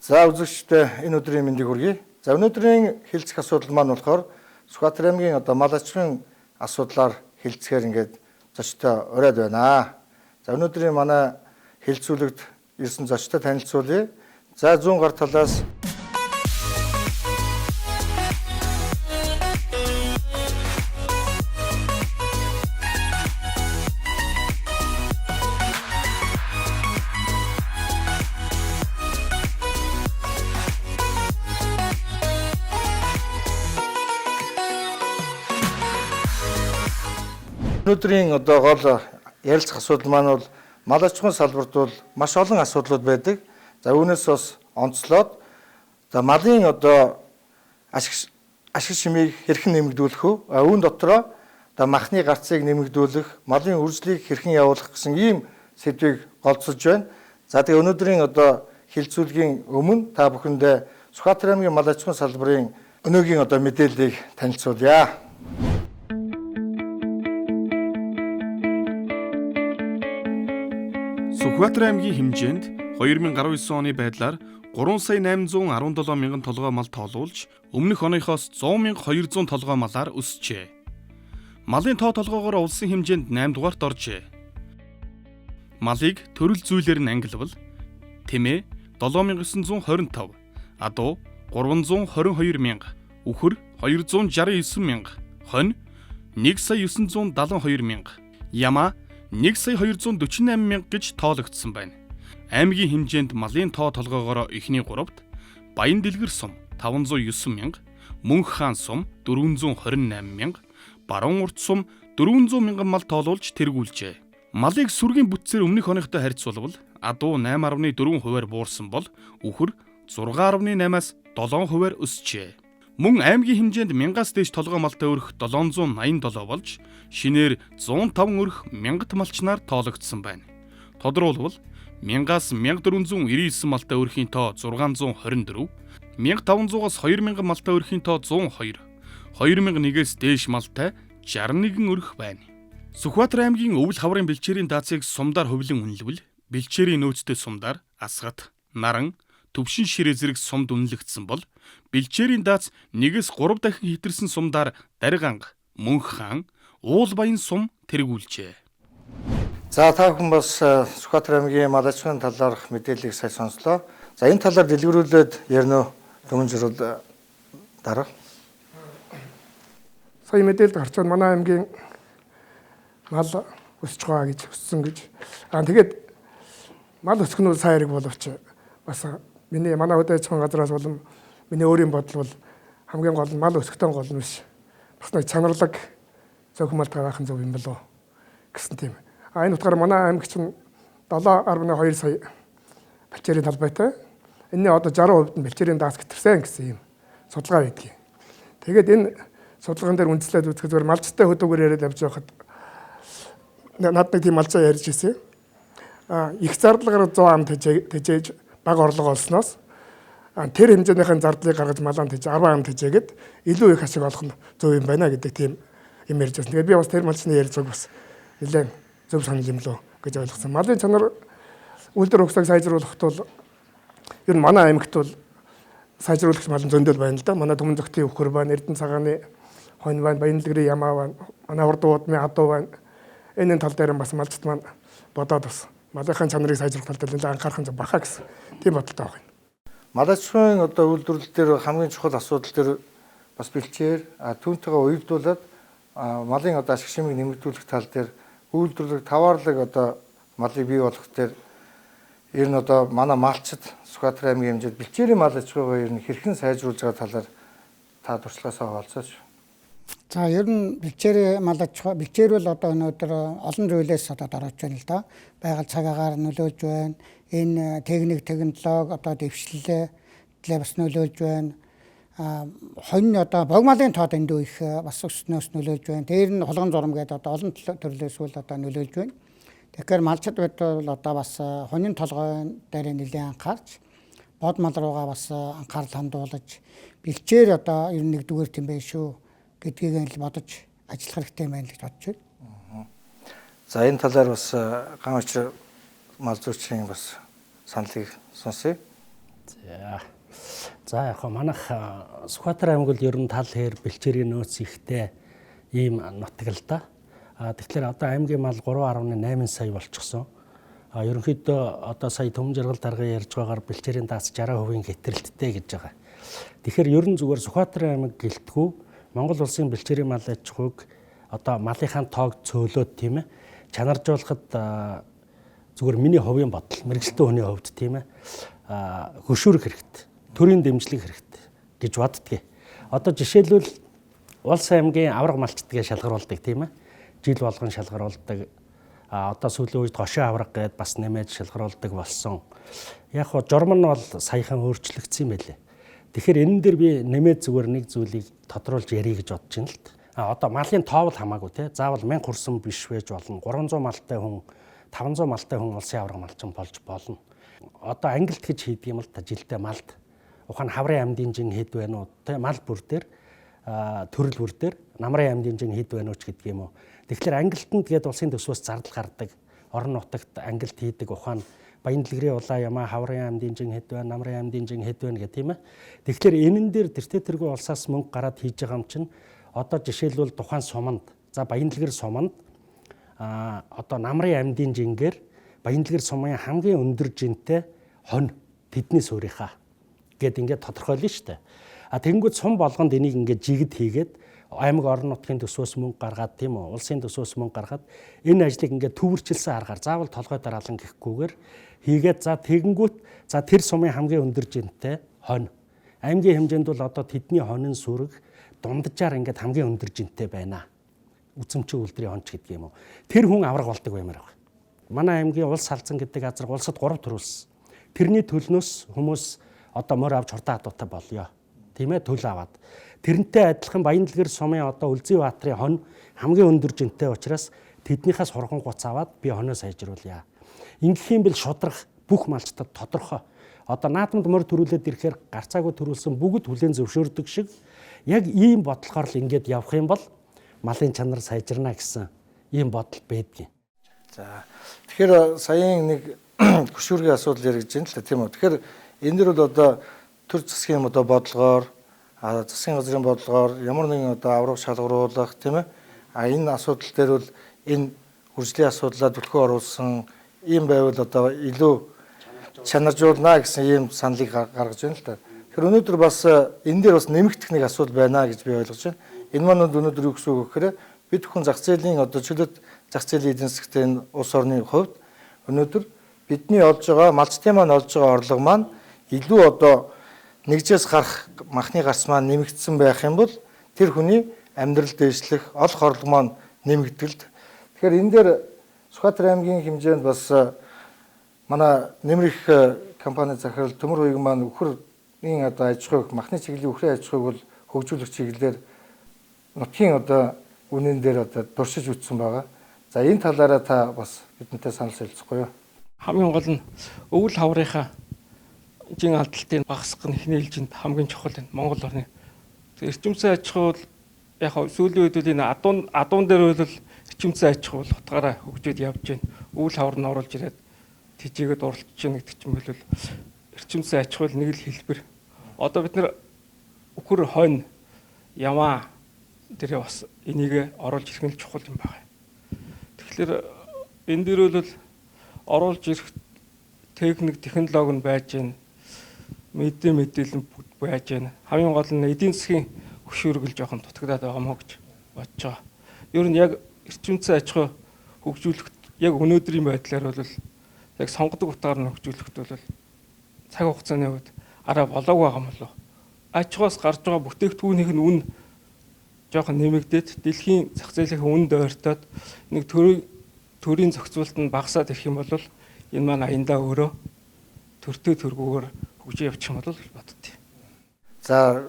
За үзэгчдээ энэ өдрийн мэндийг хүргэе. За өнөөдрийн хэлцэх асуудал маань болохоор Сүхбаатар аймгийн мал ахуйн асуудлаар хэлцэхээр ингээд зочтой ураад байна. За өнөөдрийн манай хэлцүүлэгт ирсэн зочтой танилцуулъя. За зүүн гар талаас өнөөдрийн гол ярилцах асуудал маань бол мал аж ахуйн салбарт бол маш олон асуудлууд байдаг. За үүнээс бас онцлоод малын ашиг шимийг хэрхэн нэмэгдүүлэх вэ? Үүн дотроо махны гарцыг нэмэгдүүлэх, малын үржлийг хэрхэн явуулах гэсэн ийм сэдвийг голцож байна. За тэгээ өнөөдрийн хэлцүүлгийн өмнө та бүхэндээ Сүхбаатар аймгийн мал аж ахуйн салбарын өнөөгийн мэдээллийг танилцуулъя. Сүхбаатар аймгийн хэмжээнд 2019 оны байдлаар 3,817 мянган толгой мал тоолуулж, өмнөх оныхоос 100,200 толгой малаар өсжээ. Малын тоо толгоогоор улсын хэмжээнд 8 дугаарт оржээ. Малыг төрөл зүйлээр нь ангилбал тэмээ 7,925, адуу 322 мянга, үхэр 269 мянга, хонь 1,972 мянга, ямаа 1,248 мянга гэж тоологдсон байна. Аймгийн хэмжээнд малын тоо толгоогоор эхний 3-т Баян дэлгэр сум 509 мянга, Мөнх хаан сум 428 мянга, Баруун урт сум 400 мянган мал тоолуулж тэргүүлжээ. Малыг сүргийн бүтцээр өмнөх оныхтой харьцуулбал адуу 8.4% буурсан бол үхэр 6.8-аас 7% өсжээ. Мөн аймгийн хэмжээнд 1000-аас дээш толгой малтай өрх 787 болж шинээр 105 өрх мянгат малчнаар тоологдсон байна. Тодруулбал 1000-аас 1499 малтай өрхийн тоо 624, 1500-аас 2000 малтай өрхийн тоо 102, 2001-ээс дээш малтай 61 өрх байна. Сүхбаатар аймгийн өвөл хаврын бэлчээрийн даацыг сумдаар хувилан үнэлвэл бэлчээрийн нөөцтэй сумдаар Асгат, Наран, Төвшин ширээ зэрэг сумд үнэлэгдсэн бол бэлчээрийн даац 1-3 дахин хэтэрсэн сумдаар Дарганг, Мөнх хаан, Уулбаян сум тэргүүлжээ. За та бүхэн бас Сүхбаатар аймгийн мал аж ахуйн талаарх мэдээллийг сайн сонслоо. За энэ талаар дэлгэрүүлээд ярина уу? Түмэн жирүүл дараа. Сая мэдээлэлд гарч байгаа манай аймгийн мал өсч байгаа гэж өссөн гэж. Тэгээд мал өсөх нь сайн хэрэг боловч бас манай хөдөө аж ахуйн газраас болон миний өөрийн бодол бол хамгийн гол нь мал өсөхтөн гол нь биш. Бас нэг чанарлаг зөвхөн мал тавиахан зөв юм болов гэсэн тийм. Энэ утгаараа манай аймаг чинь 7.2 сая бэлчээрийн талбайтай. Энэний одоо 60% нь бэлчээрийн даас гэтэрсэн гэсэн юм судалгаа байдгийг. Тэгээд энэ судалгаан дээр үндэслээд үзэхэд зөвхөн малчтай хөдөөгөр яриад явж байхад над нэг тийм малчаа ярьж ирсэн. Их зардалгаар 100 ам тэжээж бага орлого олсноос тэр хэмжээнийхэн зардлыг гаргаж малаа тэжээ 10 ам тэжээгээд илүү их ашиг олох нь зөв юм байна гэдэг тийм юм ярьж байсан. Тэгээд би бас тэр малчны ярьцаг бас нэлээд зөв санал юм лөө гэж ойлгосон. Малын чанар үйлдвэр ухсааг сайжруулахт бол ер нь манай аймагт бол сайжруулах малын зөндөл байна л да. Манай Түмэн зөгтийн үхэр байна, Эрдэнэ цагааны хонь байна, Баян дэлгэрийн ямаа байна, манай урд уудмын адуу байна. Энэ тал дээр бас малчт маань бодоод бас малынхаа чанарыг сайжруулах тал дээр нэлээд анхаарах нь баха гэсэн тийм бодолтой байна. Мал аж ахуйн үйлдвэрлэл дээр хамгийн чухал асуудал дээр бас бэлчээр түүнтэйгээ уялдуулаад малын ашиг шимийг нэмэгдүүлэх тал дээр үйлдвэрлэл таваарлаг малыг бий болгох дээр ер нь манай малчид Сүхбаатар аймгийн хэмжээнд бэлчээрийн мал аж ахуйгаа ер нь хэрхэн сайжруулж байгаа талаар та туршлагаасаа хуваалцаач. За ер нь бэлчээрийн мал аж ахуй бэлчээр бол өнөөдөр олон зүйлээс орж байна л да. Байгаль цагаагаар нөлөөлж байна. Энэ техник технологи дэвшлэлээ бас нөлөөлж байна. Хонь богмалын тоод эндүү их бас өснөөс нөлөөлж байна. Тэр нь холгон зурам гэдэг олон төрлөөс нөлөөлж байна. Тэгэхээр малчид бол бас хоньны толгой дээр нэлээд анхаарч бод мал руугаа бас анхаарал хандуулж бэлчээр ер нь нэгдүгээр тийм байх шүү гэдгийг л бодож ажиллах хэрэгтэй байна гэж бодож байна. За энэ талаар бас ганч мал зүйчийн бас саналыг сонсъё. За яг манайх Сүхбаатар аймаг бол ер нь тал хээр бэлчээрийн нөөц ихтэй ийм нутаг л да. Тэгэхээр одоо аймгийн мал 3.8 сая болчихсон. Ерөнхийдөө одоо сая төмөн жаргал дарга ярьж байгаагаар бэлчээрийн даац 60% хэтрэлттэй гэж байгаа. Тэгэхээр ер нь зүгээр Сүхбаатар аймаг гэлтгүү Монгол улсын бэлчээрийн мал аж ахуйг одоо малынхаа тоог цөөлөөд тийм ээ чанаржуулахад зүгээр миний хувийн бодол мэргэжлийн хүний хувьд тийм ээ хөшүүрөх хэрэгтэй, төрийн дэмжлэг хэрэгтэй гэж боддгийг. Одоо жишээлбэл улс аймгийн авраг малчдгээ шалгаруулдаг тийм ээ. Жил болгон шалгаруулдаг. Одоо сүүлийн үед гошин авраг гээд бас нэмээд шалгаруулдаг болсон. Яг хоо журам нь бол саяхан өөрчлөгдсөн юм байлээ. Тэгэхээр энэ дээр би нэмээд зүгээр нэг зүйлийг тодруулж ярих гэж бодож байна л д. Одоо малын тоовл хамаагүй те. Заавал 1000 хүрсэн биш байж болно. 300 малтай хүн, 500 малтай хүн улсын авраг малчин болж болно. Одоо ангилт гэж хийдэг юм л та жилдээ малд. Ухаан хаврын амьдын жин хэд байна уу те мал бүр дээр төрөл бүр дээр намрын амьдын жин хэд байна уу ч гэдэг юм уу. Тэгэхээр ангилтанд гээд улсын төсвөөс зардал гардаг. Орон нутагт ангилт хийдэг ухаан баян дэлгэрийн улаан ямаа хаврын амьдын жин хэд байна, намрын амьдын жин хэд байна гэх тийм ээ. Тэгэхээр энэн дээр тэртээ улсаас мөнгө гараад хийж байгаа юм чинь одоо жишээлбэл тухайн суманд за баян дэлгэр суманд одоо намрын амьдын жингээр баян дэлгэр сумын хамгийн өндөр жинтэй хонь тэдний суурийнхаа гэд ингээд тодорхойлно шүү дээ. Тэгэнгүүт сум болгонд энийг ингээд жигд хийгээд аймаг орон нутгийн төсвөөс мөнгө гаргаад тийм үү улсын төсвөөс мөнгө гаргаад энэ ажлыг ингээд төвөрчилсөн аргаар заавал толгой дараалан гэхгүйгээр хийгээд за тэгэнгүүт за тэр сумын хамгийн өндөр жинтэй хонь аймгийн хэмжээнд бол одоо тэдний хонин сүрэг дунджаар ингээд хамгийн өндөр жинтэй байна. Үзэмчин үйлдвэрийн хонч гэдэг юм уу. Тэр хүн авраг болдог баймаар байна. Манай аймгийн улс салцсан гэдэг газар улсад 3 төрүүлсэн. Тэрний төлнөөс хүмүүс одоо морь авч хурдан хадуутай болёо. Тийм ээ төлөө аваад. Тэрнтэй адилхан баян дэлгэр сумын одоо Үлзий баатрын хонь хамгийн өндөр жинтэй учраас тэднийхээс хурган гуц аваад би хоноо сайжруулъя. Ингэх юм бэл шудрах бүх малчтад тодорхой. Одоо наадамд морь төрүүлээд ирэхээр гарцаагүй төрүүлсэн бүгд хүлээн зөвшөөрдөг шиг яг ийм бодлохоор л ингээд явах юм бол малын чанар сайжирна гэсэн ийм бодол байдгийн. За тэгэхээр саяын нэг хөшүүргийн асуудал яригдж байна л да тийм үү. Тэгэхээр энэ дэр бол одоо төр засгийн одоо бодлогоор засгийн газрын бодлогоор ямар нэгэн одоо авраг шалгаруулах тийм ээ. Энэ асуудал дээр бол энэ хөгжлийн асуудлаа төлхөө оруулсан ийм байвал одоо илүү чанаржуулна гэсэн ийм саналыг гаргаж байна л да. Тэгэхээр өнөөдөр бас энэ дээр бас нэмэгдэх нэг асуудал байна гэж би ойлгож байна. Энэ маань өнөөдөр юу гэсэн үг гэхээр бид хүн зах зээлийн одоо чөлөөт зах зээлийн эдийн засгийн энэ улс орны хувьд өнөөдөр бидний олж байгаа малчтын маань олж байгаа орлого маань илүү одоо нэгжээс гарах махны гарц маань нэмэгдсэн байх юм бол тэр хүний амьдрал дээшлэх олох орлого маань нэмэгдэлд. Тэгэхээр энэ дээр Сүхбаатар аймгийн хэмжээнд бас манай нэмрэх компани захирал төмөр хуйг маань үхрийн одоо аж ахуйг махны чиглэлийн үхрийн аж ахуйг бол хөгжүүлэх чиглэлээр нутгийн одоо үнэн дээр одоо дуршиж үтсэн байгаа. За энэ талаараа та бас бидэнтэй санал солилцохгүй юу? Хамгийн гол нь өвөл хаврынхаа жин алдалтыг багасгах нь эхний ээлжинд хамгийн чухал энэ Монгол орны. Эрчимсэн аж ахуй бол яг сүүлийн үед энэ адуун дээр бол эрчимсэн аж ахуй бол утгаараа хөгжөөд явж байна. Өвөл хавар нь оруулж ирээд тижээгээд уралдаж байна гэдэг ч юм бол эрчимсэн аж ахуй нэг л хэлбэр. Одоо бид нэр үхэр хонь яваа дээрээ бас энийг оруулж ирэх нь чухал юм байна. Тэгэхээр энэ дээр бол оруулж ирэх техник технологи нь байж байна. Мэдээлэл нь байж байна. Хамгийн гол нь эдийн засгийн хөшүүргэл жоохон дутагдаад байгаа мó гэж бодож байгаа. Ер нь яг эрчимсэн аж ахуй хөгжүүлэхэд яг өнөөдрийн байдлаар бол яг сонгодог утгаар нь хөгжүүлэхэд бол цаг хугацааны үед арай болоогүй байгаа юм болов. Аж ахуйс гарч байгаа бүтээгдэхүүнийх нь үн жоохон нэмэгдээд дэлхийн зах зээлийн үн дойртоод нэг төрийн зохицуулалт нь багасаад ирэх юм бол энэ маань аяндаа өөрөө төртөө төргүүгээр хөгжиж явчих юм бол боддتي. За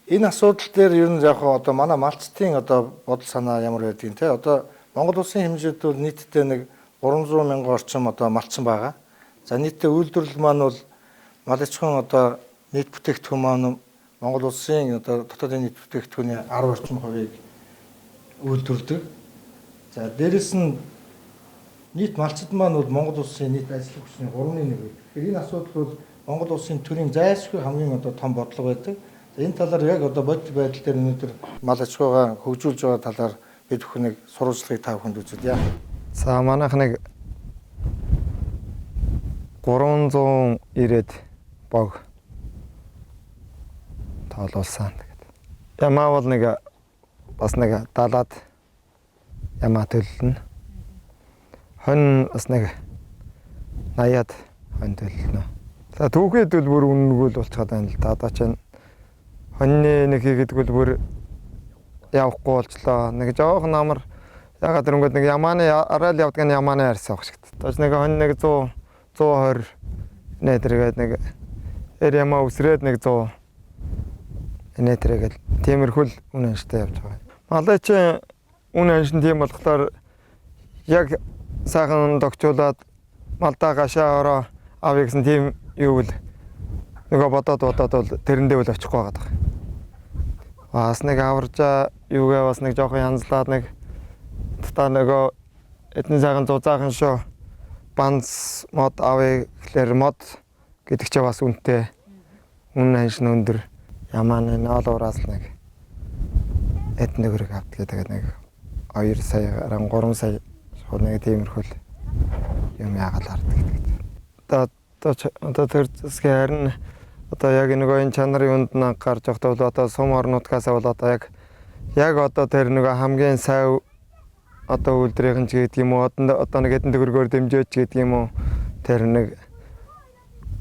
энэ асуудал дээр ер нь яг одоо манай малчтын одоо бодол санаа ямар байдгийг те одоо Монгол улсын хэмжээнд бол нийтдээ нэг 300 мянган орчим одоо малчин байгаа. За нийтдээ үйлдвэрлэл маань бол мал аж ахуйн одоо нийт бүтээгдэхүүн маань Монгол улсын одоо дотоодын нийт бүтээгдэхүүний 10 орчим хувийг үйлдвэрлэдэг. За дээрэс нь нийт малчид маань бол Монгол улсын нийт ажил хүчний 3.1. Тэгэхээр энэ асуудал бол Монгол улсын төрийн зайлшгүй хамгийн одоо том бодлого байдаг. Энэ талаар яг одоо бодит байдал дээр өнөөдөр мал аж ахуйгаа хөгжүүлж байгаа талаар бид бүхнийг сурвалжлагыг та бүхэнд үзүүлье. За манайх нэг 390 бог тоолуулсан. Ямаа бол нэг бас нэг 70-аад ямаа төлөлнө. Хонь бас нэг 80-аад хонь төлөлнө. За түүхэд бол бүр үнэнгүй болчиход байна л да. Одоо чинь хоньны нэг хийгээд бол бүр явахгүй болчлоо. Нэг жоохон амар ягаад тэрнгүүд нэг ямааны араал явдаг нь ямааны арьсан баг шигт. Тож нэг хонь нэг 120 нэтрэгээд нэг ямаа үсрээд нэг 100 нэтрэгээд тиймэрхүүл үнэн штэ явж байгаа. Малай чи үнэн шин тийм болохоор яг сайхан догчуулаад малдаа гашаа ороо авъя гэсэн тийм юу л нөгөө бодоод бол тэрэндээ үл очихгүй байгаа даа. Бас нэг аваржаа юугаа бас нэг жоохон янзлаад нэг та нөгөө эдэн сайхан зузаахан шүү банц мод авъя гэхлээр мод гэдэг чи бас үнэтэй үнэн шин өндөр ямааны ноолуураас нэг эдэн нөрөг авт гэдэг нэг 2 сая 3 сая нэг тиймэрхүүл юм яагаад хардаг гэдэг. Одоо тэр засгийн харин одоо яг нөгөө энэ чанарын үнд нь гарч явахдаа бол одоо сум орнуудгаас бол одоо яг одоо тэр нөгөө хамгийн сайн одоо үйлдвэрийн ч гэдэг юм уу одоо нэг хэдэн төгрөгөөр дэмжөөч гэдэг юм уу тэр нэг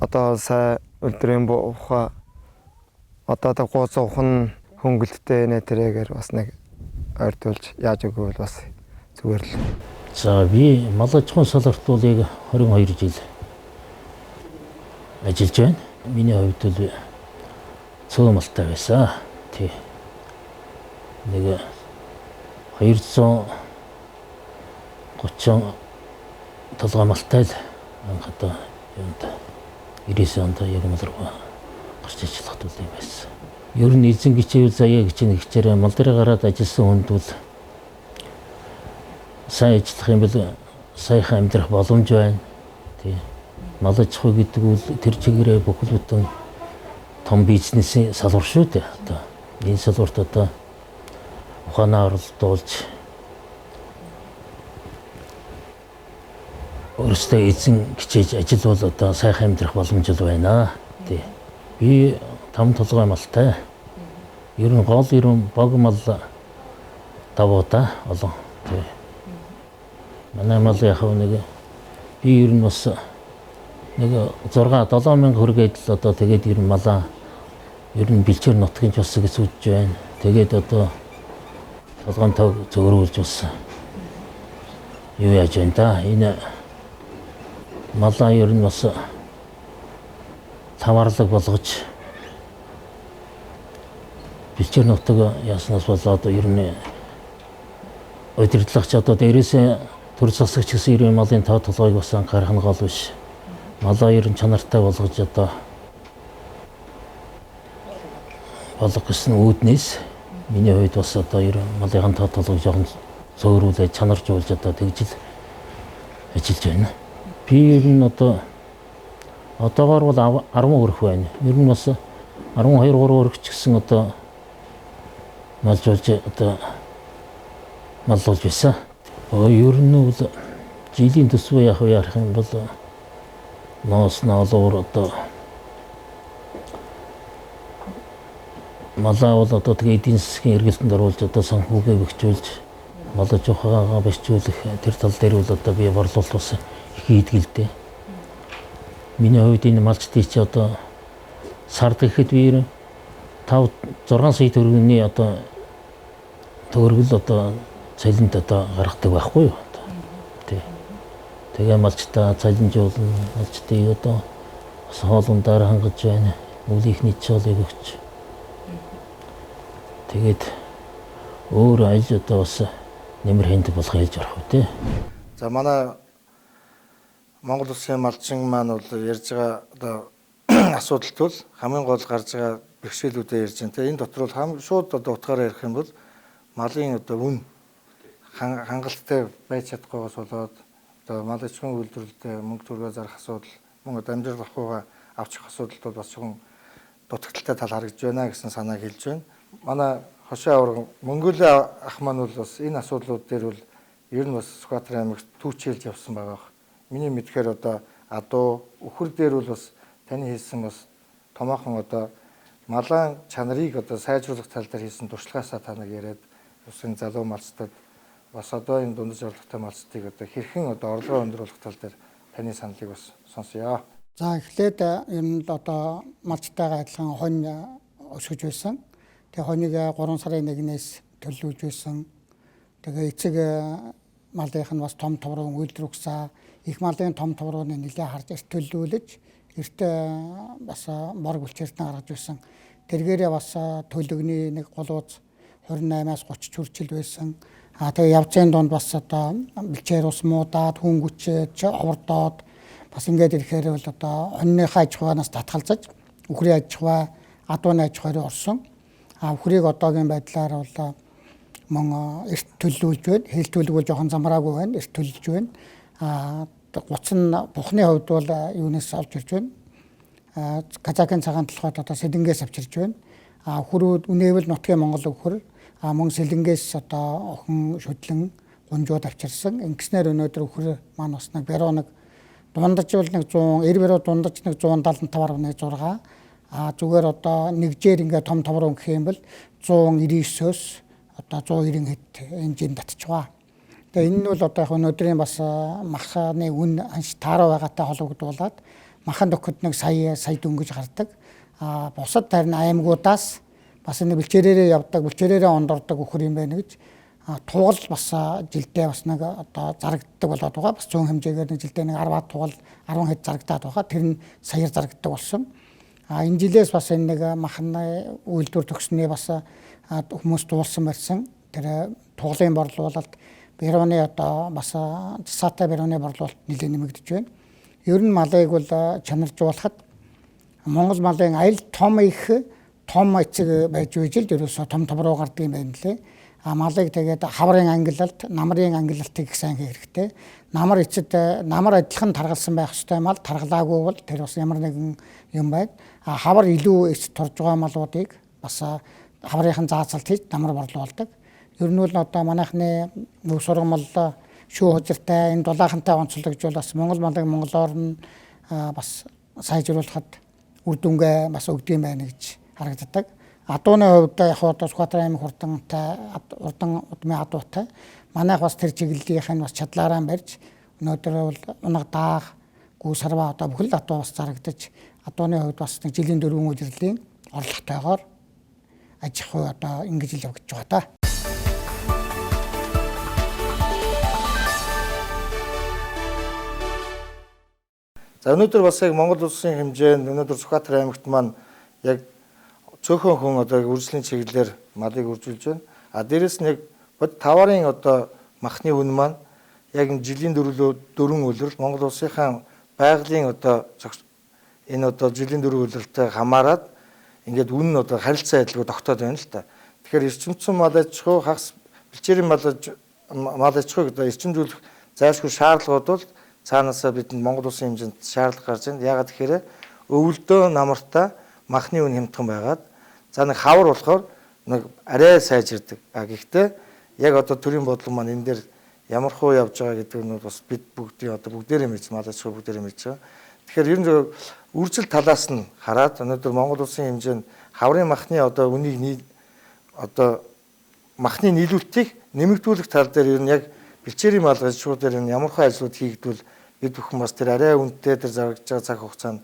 одоо сайн үйлдвэрийн ухаа одоо гооц ухын хөнгөлттэй нэ тэрэгээр бас нэг ойртуулж яаж өгвөл бас зүгээр л. За би мал аж ахуйн салбарт бол яг 22 жил ажиллаж байна. Миний хувьд бол цөөн малтай байсан. Тий. Нэг 230 толгой малтай л анх одоо юунд 90 онд яг мал руу гарч ажиллахад бол юм байсан. Ер нь эзэн гिचээвэл заяа гэж нэг хичээрээ мал дээр гараад ажилласан хүнд бол сайн ажиллах юм бол сайхан амьдрах боломж байна. Тий. Мал аж ахуй гэдэг бол тэр чигээрээ бүхэл бүтэн том бизнесийн салбар шүү дээ. Одоо энэ салбарт одоо ухаанаар оролдуулж өөрөөсөө эзэн гिचээж ажил бол одоо сайхан амьдрах боломж байна. Тий. Би 5 толгой малтай. Ер нь гол бог мал давуудаа олон. Тий. Манай мал яг нэг би ер нь бас нэг 6-7 мянга хүргээд л одоо тэгээд ер нь малаа ер нь бэлчээр нутгийн ч бас гэж үзэж байна. Тэгээд одоо толгойн тог зөөрүүлж бас юу яаж байна да. Энэ малаа ер нь бас таварлаг болгож бэлчээр нутаг яснаас болоод ер нь удирдлагч одоо дээрээсээ төр засагч гэсэн ерөн малын тав толгойг бас анхаарах нь гол биш. Малаа ер нь чанартай болгож одоо болгох гэсэн үүднээс миний хувьд бас одоо ер нь малын тав толгойг жоохон зөөрүүлээд чанаржуулж одоо тэгжил ажиллаж байна. Би ер нь одоогоор бол 10 өрх байна. Ер нь бас 12-3 өрх ч гэсэн одоо малжуулж одоо маллуулж байсан. Ер нь бол жилийн төсвөө ярих юм бол ноос ноолоор одоо малаа бол одоо тэгээ эдийн засгийн эргэлтэнд оруулж одоо санхүүгээ бэхжүүлж мал аж ахуйгаа бэхжүүлэх тэр тал дээр бол одоо би борлуулалт бас их хийдэг л дээ. Миний хувьд энэ малчдын чи одоо сард гэхэд би 5-6 сая төгрөгийн одоо төгрөгөл одоо цалинд одоо гаргадаг байхгүй юу. Тий. Тэгээ малчтаа цалинжуулна, малчтыг одоо бас хоолундаар хангаж байна. Үүлийнхний чөлөөг өгч. Тэгээд өөр аж одоо бас нэмэр хэнд болох ялж орох үү тий. За манай Монгол улсын малчин маань бол ярьж байгаа одоо асуудалт бол хамгийн гол гарч байгаа бэрхшээлүүдээ ярьж байна. Тэгээ энэ дотор бол шууд одоо утгаараа ярих юм бол малын одоо үн хангалттай байж чадахгүйгээс болоод одоо мал аж ахуйн үйлдвэрлэлд мөнгө төгрөгөө зарах асуудал, мөн одоо амьдрал ахуйгаа авчих асуудалд бол бас зөвхөн дутагдaltaй тал харагдж байна гэсэн санааг хэлж байна. Манай хошоо авраг Монголын ах маань бол бас энэ асуудлууд дээр бол ер нь бас Сүхбаатар аймагт түүчилж явсан байгаа. Миний мэдхээр одоо адуу өхөр дээр бол бас таны хийсэн бас томоохон одоо малын чанарыг одоо сайжруулах тал дээр хийсэн туршлагаасаа та нэг яриад усын залуу малцтад бас одоо энэ дундаж орлоготой малцтыг одоо хэрхэн одоо орлогоо өндрүүлэх тал дээр таны саналыг бас сонсъё. За эхлээд ер нь одоо малчтайгаа адилхан хонь өсгөж байсан. Тэгээ хоньыг 3 сарын 1-ээс төлөвлөж байсан. Тэгээ эцэг малынх нь бас том товрон үйлдвэрхсэн. Их малын том товрооны нэлээд харж эрт төлөвлөж эрт бас морг бүлчээртэн гаргаж байсан. Тэргээрээ бас төлөвний нэг голууз 28-аас 30 хүрчил байсан. Тэгээ явцын донд бас одоо бэлчээр ус муудаад хүнгүчж оврдоод бас ингээд ирэхээр бол одоо хоньныхаа аж ахуйнаас татгалзаж үхрийн аж ахуй, адууны аж ахуйд орсон. Үхрийг одоогийн байдлаар бол мөн эрт төлөвлөж байна. Хэл төлөв бол жоохон замраагүй байна. Эрт төлөвлөж байна. Гуц нь бухны хувьд бол юунаас авч ирж байна. Казакын цагаан толгойд одоо сэлэнгээс авчирж байна. Үхрүүд үнэвэл нутгийн Монгол үхэр мөн сэлэнгээс одоо охин шүтлэн гунжууд авчирсан. Ингэснээр өнөөдөр үхэр маань бас нэг баруунаг дундаж бол нэг 100 эрбэрөө дундаж нэг 175.6 зүгээр одоо нэгжээр ингээ том товрон гэх юм бол 199-өөс одоо 190 хэд хэмжээнд татчихваа. Тэгээ энэ нь бол одоо яг өнөөдрийн бас махны үн анш таараа байгаатай холбогдуулаад махан төгөхөд нэг сая дөнгөж гардаг. Бусад харин аймагуудаас бас энэ бэлчээрээрээ явдаг, бэлчээрээрээ ондордог үхэр юм байна гэж тугал бас жилдээ бас нэг одоо зарагддаг болоод байгаа. Бас зүүн хэмжээгээр нэг жилдээ нэг 10 тугал 10 хэд зарагдаад байгаа. Тэр нь саяар зарагддаг болсон. Энэ жилээс бас энэ нэг махны үйлдвэр төгснөө бас хүмүүс дуулсан байсан. Тэр тугалын борлуулалт бэрууны одоо бас засаатай бэрууны борлуулалт нэлээд нэмэгдэж байна. Ер нь малыг бол чанаржуулахад Монгол малын аял том эцэг байж үжил ерөөсө том руу гардаг юм байна лээ. Малыг тэгээд хаврын ангилалт, намрын ангилалтыг их сайн хийх хэрэгтэй. Намар адилхан таргалсан байх ёстой мал таргалаагүй бол тэр бас ямар нэгэн юм байна. Хавар илүү эцэд турж байгаа малуудыг бас хаврынхан заацалт хийж намар борлуулдаг. Ер нь бол одоо манайхны өв сургамал шүү хужиртай энэ дулаахантай онцлогжвол бас Монгол малыг монголоор нь бас сайжруулахад үр дүнгээ бас өгд юм байна гэж харагддаг. Адууны хувьд яг одоо Сүхбаатар аймаг урдан удмын адуутай манайх бас тэр чиглэлийнхэн бас чадлаараа барьж өнөөдөр бол унаг даах, гүү сарва одоо бүхэл адуу бас зарагдаж адууны хувьд бас нэг жилийн 4 удирдлийн орлоготойгоор аж ахуй одоо ингэж л явагдаж байгаа та. За өнөөдөр бас яг Монгол улсын хэмжээнд өнөөдөр Сүхбаатар аймагт маань яг цөөхөн хүн одоо үржлийн чиглэлээр малыг үржүүлж байна. Дээрээс нэг бод таварын одоо махны үн маань яг жилийн 4 улирал Монгол улсынхаа байгалийн одоо энэ одоо жилийн 4 улиралтай хамаарад ингээд үн нь одоо харилцаа адилгүй тогтоод байна л та. Тэгэхээр эрчимцэн мал аж ахуй хагас бэлчээрийн мал аж ахуйг одоо эрчимжүүлэх зайлшгүй шаардлагууд бол цаанаасаа бидэнд Монгол улсын хэмжээнд шаардлага гарч байна. Яагаад тэгэхээр өвөлдөө намартаа махны үн хямдхан байгаад за нэг хавар болохоор нэг арай сайжирдаг. Гэхдээ яг одоо төрийн бодлого маань энэ дээр ямар хуу явж байгаа гэдэг нь бас бид бүгдээрээ мэдж мал аж ахуй бүгдээрээ мэдж байгаа. Тэгэхээр ер нь үржил талаас нь хараад өнөөдөр Монгол улсын хэмжээнд хаврын махны одоо үнийг махны нийлүүлэлтийг нэмэгдүүлэх тал дээр ер нь яг бэлчээрийн мал аж ахуй дээр ямар хөө ажлууд хийгдвэл бид бүхэн бас тэр арай үнэтэй тэр зарагдж байгаа цаг хугацаанд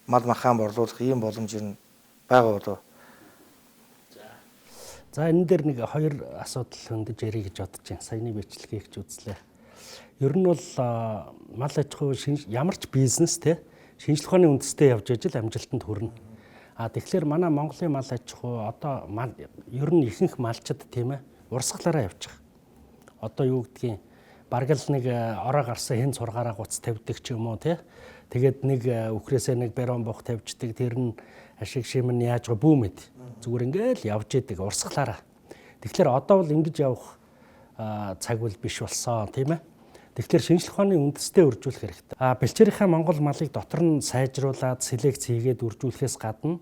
мал махаан борлуулах ийм боломж ер нь байгаа болов. За энэ дээр нэг хоёр асуудал хөндөж ярих гэж бодож байна. Саяны бичлэгийг ч үзлээ. Ер нь бол мал аж ахуй ямар ч бизнес те шинжлэх ухааны үндэстэй явж ажил амжилтанд хүрнэ. Тэгэхээр манай Монголын мал аж ахуй одоо ер нь ихэнх малчид тийм ээ урсгалаараа явж байгаа. Одоо юу гэдгийг бараг л нэг ороо гарсан хэн сургаараа гуц тавьдаг ч юм уу тий. Тэгээд нэг үхрээсээ нэг барион бох тавьждаг тэр нь ашиг шимэн яаж байгаа бүүмэд зүгээр ингээл явж идэг урсгалаараа. Тэгэхээр одоо бол ингэж явах цаг үл биш болсон тийм ээ. Тэгэхээр шинжлэх ухааны үндэстэй үржүүлэх хэрэгтэй. Бэлчээрийнхаа Монгол малыг дотор нь сайжруулад селекц хийгээд үржүүлэхээс гадна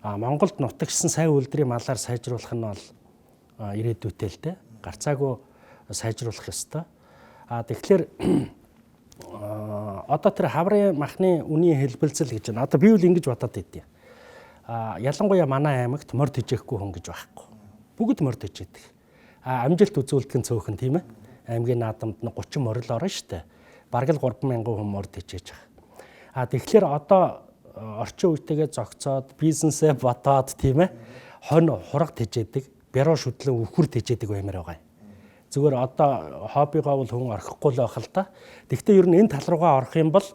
Монголд нутагчсан сайн үйлдвэрийн малаар сайжруулах нь бол ирээдүйтэй л дээ. Гарцаагүй сайжруулах ёстой. Тэгэхээр одоо тэр хаврын махны үнийн хэлбэлзэл гэж байна. Одоо би үл ингэж бодоод идэв. Ялангуяа манай аймагт морд хижээхгүй хүн гэж байхгүй. Бүгд морд хижээдэг. Амжилт үзүүлдэг нь цөөхөн тийм ээ. Аймгийн наадамд 30 морил орно штэ. Бараг л 3,000 хүн морд хижээж байгаа. Тэгэхээр одоо орчин үетэйгээ зогцоод бизнесээ бодоод тийм ээ. Хонь хураг хижээдэг, бяруу шүтлэн үхэр хижээдэг баймаар байгаа юм. Зүгээр одоо хоббигоо бол хүн орхихгүй л байх л та. Тэгвэл ер нь энэ тал руугаа орох юм бол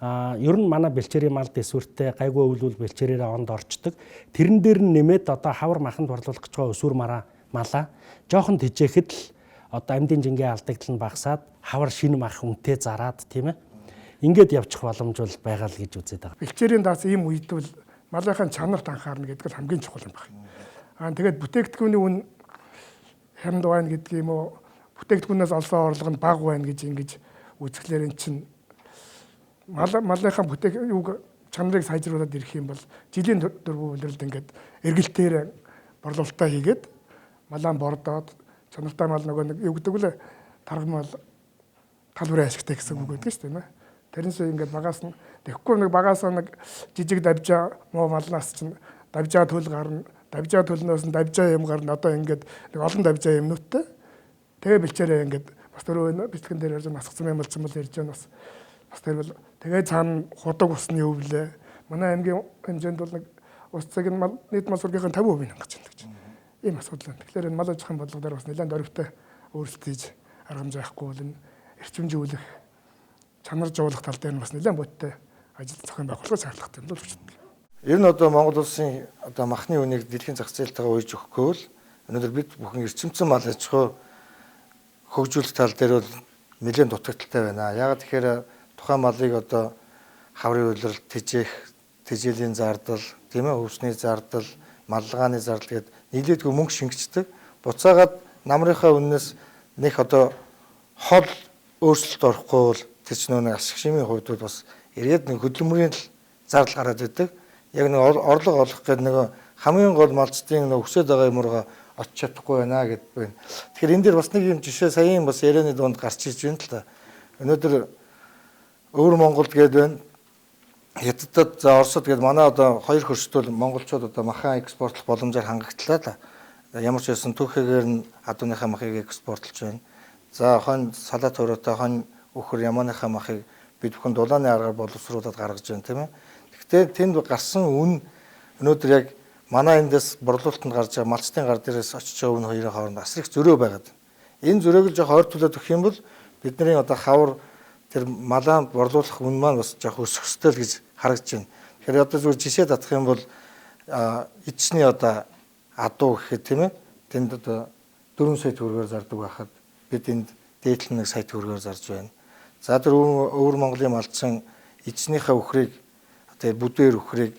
ер нь манай бэлчээрийн мал дэсвэртэй гайгүй өвлүүл бэлчээрээрээ онд орчдөг. Тэрэн дээр нь нэмээд одоо хавар маханд борлуулах гэж байгаа өсвөр малаа жоохон тижээхэд л одоо амьдын жингээ алдагдал нь багасаад хавар шинэ мах үнэтэй зараад тийм ээ. Ингээд явчих боломж бол байгаа л гэж үзээд байгаа. Бэлчээрийн даас ийм үед бол малынхаа чанарт анхаарна гэдэг нь хамгийн чухал юм байна. Тэгээд бүтээгдэхүүний үн хямд байна гэдэг юм уу? Бүтээгдэхүүнээс олсон орлого нь бага байна гэж ингэж үзэхлээр эн чинь малынхаа чанарыг сайжруулад ирэх юм бол жилийн дөрвөн үйлрэлд ингээд эргэлтээр борлуулалтаа хийгээд малаа бордоод чанартай мал нөгөө нэг юу гэдэг вэ? Таргамал талбарын ашигтай гэсэн үг гэдэг шүү дээ. Тэрнээс ингээд багаас нь тэгэхгүй нэг багаас нэг жижиг давжаа муу малнаас чинь давжаа төл гарна. Давжаа төлнөөс нь давжаа юм гарна. Одоо ингээд нэг олон давжаа юмнуудтай. Тэгээ бэлчээрээ ингээд бас төрөө бэлтгэн дээр ярьж насгцсан юм болсон бол ярьж байна бас тэр бол тэгээ цаана худаг усны өвлөө. Манай аймгийн хэмжээнд бол нэг ус цаг нь нийт мал сургийнхын 50% хангаж байна гэж. Ийм асуудал байна. Тэгэхээр энэ мал аж ахуйн бодлого дээр бас нэлээд дөрвтэй өөрчлөлт хийж аргамж байхгүй бол энэ эрчимжүүлэх чанар жуулах тал дээр нь бас нэлээд бодтой ажил зохион байгуулах шаардлагатай юм л болчихдог. Ер нь одоо Монгол улсын одоо махны үнийг дэлхийн зах зээлтэйгээ уйж өгөхгүй бол өнөөдөр бид бүхэн эрчимцэн мал аж ахуй хөгжүүлэх тал дээр бол нэлээд дутагдaltaй байна. Яагаад тэгэхээр тухайн малыг одоо хаврын үйлрэлт тэжээлийн зардал, тийм ээ, өвсний зардал, маллагааны зардал гээд нийлээдгүй мөнгө шингэцдэг. Буцаагаад намрынхаа үннээс нэг одоо хол өөрчлөлт орохгүй бол тэр чинь нэг ашиг шимийн хувьд бол бас ирээд нэг хөдөлмөрийн зардал гараад идэг. Яг нэг орлого олох гэдэг нэг хамгийн гол малчдын нэг өсөд байгаа юмроо очиж чадахгүй байна гэдээ байна. Тэгэхээр энэ дээр бас нэг юм жишээ саяын бас ярианы дунд гарч иж байна л та. Өнөөдөр өвөр Монголд гээд байна. Хятадд за Оросд гээд манай одоо хоёр хөрсдөл монголчууд одоо махан экспортлох боломжоор хангагдлаа да. Ямар ч байсан түүхэгээр нь адууныхаа махыг экспортлж байна. За хонь салаат өрөөтэй хонь өхөр ямааныхаа махыг бид бүхэн дулааны аргаар боловсруулад гаргаж байна тийм ээ. Гэхдээ тэнд гарсан үн өнөөдөр яг манай эндээс борлуулалтанд гарч байгаа малчтын гар дээрээс очиж байгаа үн хоёрын хооронд асар их зөрөө байгаад. Энэ зөрөөг л жоох ойртуулаад өгөх юм бол бидний одоо хавар тэр малаа борлуулах үн маань бас жоох өсөх ёстой л гэж харагдаж байна. Тэгэхээр одоо зүгээр жишээ татах юм бол эцний одоо адуу гэхэд тийм ээ тэнд одоо 4 сая төгрөгөөр зардаг байхад бид энд дээдлэн 1 сая төгрөгөөр зарж байна. За тэр өвөр Монголын малчин эцнийхээ өхрийг одоо бүдээр өхрийг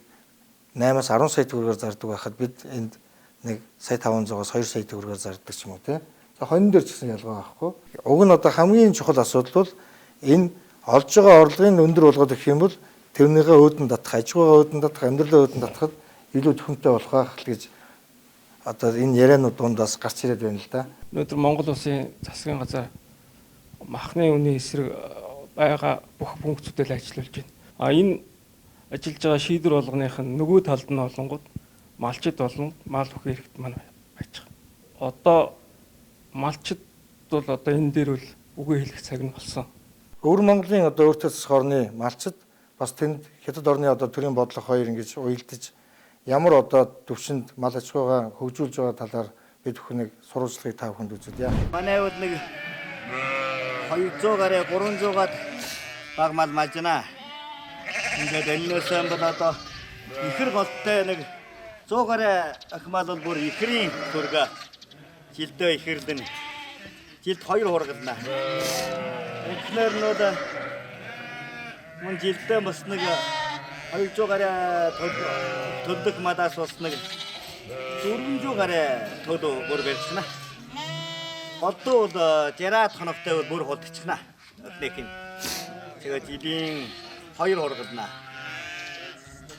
8-аас 10 сая төгрөгөөр зардаг байхад бид энд 1 сая 500-аас 2 сая төгрөгөөр зардаг ч юм уу тийм. За хонь дээр ч гэсэн ялгаа байхгүй. Уг нь одоо хамгийн чухал асуудал бол энэ олж байгаа орлогын өндөр болгоод өгөх юм бол тэрнийхээ өөдөн татах, аж ахуйгаа өөдөн татах, амьдралаа өөдөн татахад илүү төхөмтэй болох байх л гэж одоо энэ ярианууд дундаас гарч ирээд байна л да. Өнөөдөр Монгол улсын засгийн газар махны үнийн эсрэг байгаа бүх функцүүдээр ажиллаж байна. Энэ ажиллаж байгаа шийдвэр болгоных нь нөгөө талд нь олонгууд малчид болно, мал бүхий хэрэгт маань байж байгаа. Одоо малчид бол одоо энэ дээр бол үгүй хэлэх цаг нь болсон. Өвөр Монголын одоо өөртөө засах орны малчид бас тэнд хятад орны одоо төрийн бодлого хоёр ингэж уялдаж ямар одоо төвшөнд мал аж ахуйгаа хөгжүүлж байгаа талаар бид бүхнийг сурвалжлагыг та бүхэнд үзүүлье. Манай хувьд нэг 200 гаруй 300-аад баг мал малжна. Ингээд энэсээ бол одоо ихэр голтой нэг 100 гаруй ах мал бол бүр ихрийн зурга жилдээ ихэрлэн жилд 2 хургална. Эхнэр нь одоо мөн жилдээ бас нэг 200 гаруй төлдөг мадаас бас нэг 400 гаруй төлөв бүр барьчихна. Одоо бол 60 хоногтой бүр худалчихна. Отныхын. Тэгээд жилийн 2 ургадна.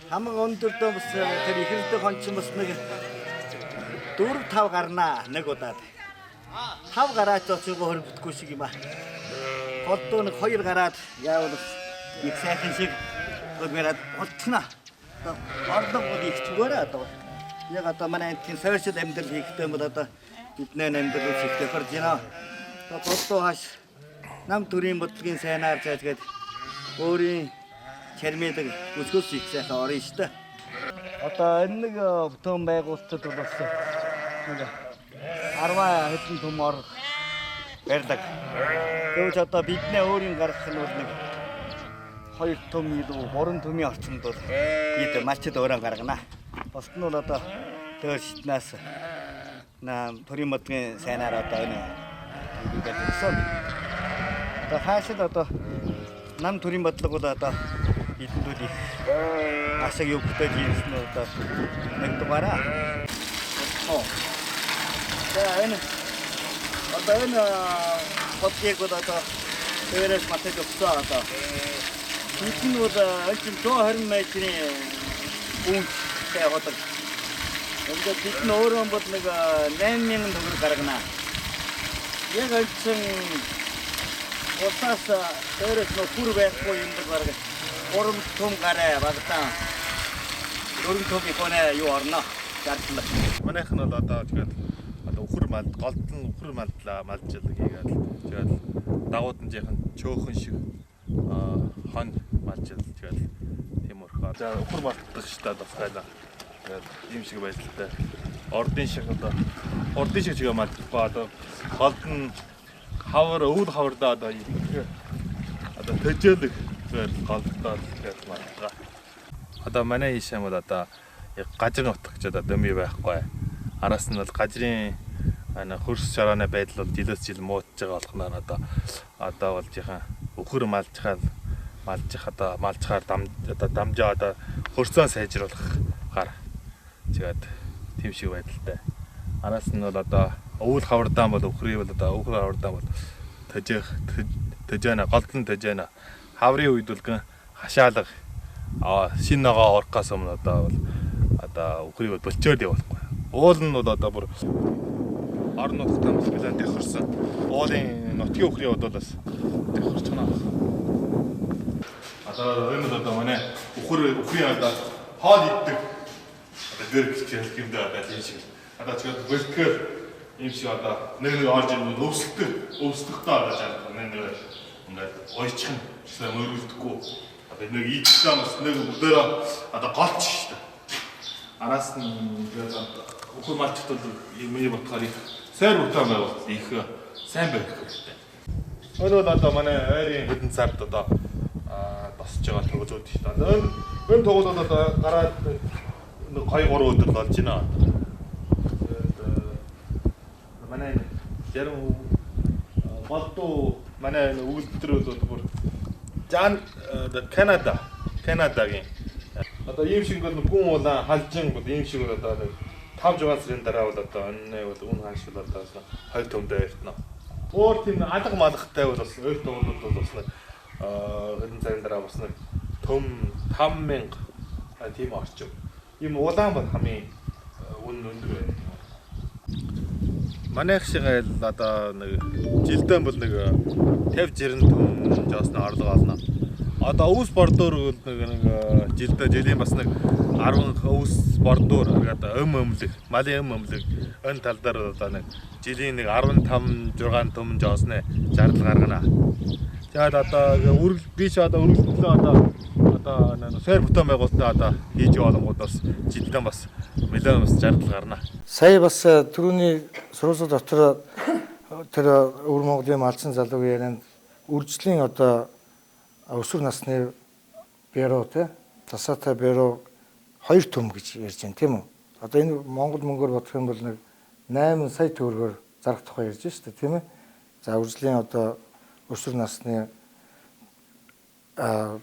Хамаг өндөрдөө бас тэр ихэрдэх хончин бас нэг 4-5 гарнаа нэг удаад. 5 гараад очиогоо хөрвдөггүй шиг юм аа. Голдоо нэг 2 гараад яавал их сайхан шиг гэрээд болчихно. Орлого бол их чигээрээ одоо. Яг одоо манай энэ сошиал амьдрал хийхдээ бол одоо бидний амьдрал хийхдээ гарч байна. Голдоо хаш нам төрийн бодлогын сайнаар зайлгээд өөрийн чармидаг өсгөөс их сайхан орно шүү дээ. Одоо энэ нэг төм байгуулалтад бол бас нэг 10 хэдэн төм ор барьдаг. Тэгвэл одоо бидний өөрийн гаргах нь бол нэг 2 төм илүү 3 төмийн орчинд бол бид малчид өөрөө гаргана. Босд нь бол одоо дээр шитнаас төрийн бодлогын сайнаар одоо энэ ингээд өгсөн. Одоо хаашид одоо нам төрийн бодлого бол одоо бидэнд их ашиг өгөхтэй юм нь одоо нэг дугаараа. Энэ бодлогыг бол одоо дээрээс матаж өгсөн одоо бидний бол энэ 120 метрийн үнэтэй бодлого. Ингээд бид нь өөрөө бол нэг 8000 төгрөг гаргана. Яг энэ усаас дээрээс нөх хүр байхгүй юм бол бараг 3 том гараа багтаа 4 том иконэ юу орно. Ярилцлаа. Манайх нь бол одоо тэгээд өхөр мал голдон өхөр малдлаа малжил хийгээд тэгээд дагууд нь жаахан чөөхөн шиг хон малжил тэгээд тийм өрхөө. За өхөр малдах штат басгайла. Тэгээд ийм шиг байдлаа. Ордын шиг чигээ малдахгүй одоо голдон хавар өвд хавардаа одоо төжөөлөг зүгээр голдоо тэгээд малдгаа. Одоо манай ишэм бол одоо гажрын утга гэж одоо дөмий байхгүй. Араас нь бол гажрын хөрс шороаны байдал бол жилээс жил муутж байгаа болгоноор одоо бол жихан өхөр малжхаар дамжаа одоо хөрсөө сайжруулахаар тэгээд тийм шиг байдалтай. Араас нь бол одоо өвөл хавардаан бол өхрий бол одоо өхөр хавардаан бол төжөөнө голдон төжөөнө хаврын үед бол хашаалга шинэ ногоо орохоос өмнө одоо өхрий бол болчоод явахгүй. Уул нь бол одоо бүр орон нутгад хамсгалан тохирсон. Уулын нутгийн өхрий бол бас тохирч байна. Одоо энэ бол манай өхрий одоо хоол иддэг. Одоо гэрэлч юм даа тийм шиг. Одоо ч бэлтгэл ийм шиг одоо нэг орж ирвэл өвсдөгтэй одоо жаа нэг ингээд ойчхон гэсэн мөрөлдөхгүй. Одоо нэг ийдтэй бас нэг өдөрөө одоо голч шүү дээ. Араас нь өхөр малчт бол миний бодохоор их сайн бүтээн байгуулалт их сайн байх хэрэгтэй. Энэ бол одоо манай ойрын хэдэн сард одоо тосч байгаа тоглолт шүү дээ. Энэ тоглолт бол одоо гараад 2-3 өдөр болж байна. Манай яруу болдоо манай үйлдвэр бол бүр Канадагийн одоо ийм шиг бол гүн улаан халжин бол ийм шиг бол одоо 5-6 сарын дараа бол одоо энэ бол үн хааш бол одоо 2 төмдөө эртнэ. Өөр тийм алга малгахтай бол бас өөр төмөд бол бас хэдэн цагийн дараа бас нэг төм 5000 тийм орчим. Ийм улаан бол хамгийн өндөр байна. Манайх шиг одоо нэг жилдээ бол нэг 50-60 төм жоосно орлого олно. Одоо өвс бордоор нэг жилийн бас нэг 10 өвс бордоор одоо өмлөг, малын өмлөг энэ тал дээр одоо нэг жилийн нэг 15-6 төм жоосно зардал гаргана. Тэгээд одоо би ч одоо өргөлдлөө одоо сойр бүтээн байгуулалтаа одоо хийж олонгууд бас жилдээ бас нэлээд бас зардал гарна. Сая бас түрүүний сурвалж дотор тэр өвөр Монголын малчин залуугийн ярианд үржлийн одоо өсвөр насны бюро тасаатай бюро 2 төм гэж ярьж байна тийм үү? Одоо энэ Монгол мөнгөөр бодох юм бол нэг 8 сая төгрөгөөр зарах тухай ярьж байна шүү дээ тийм ээ. За үржлийн одоо өсвөр насны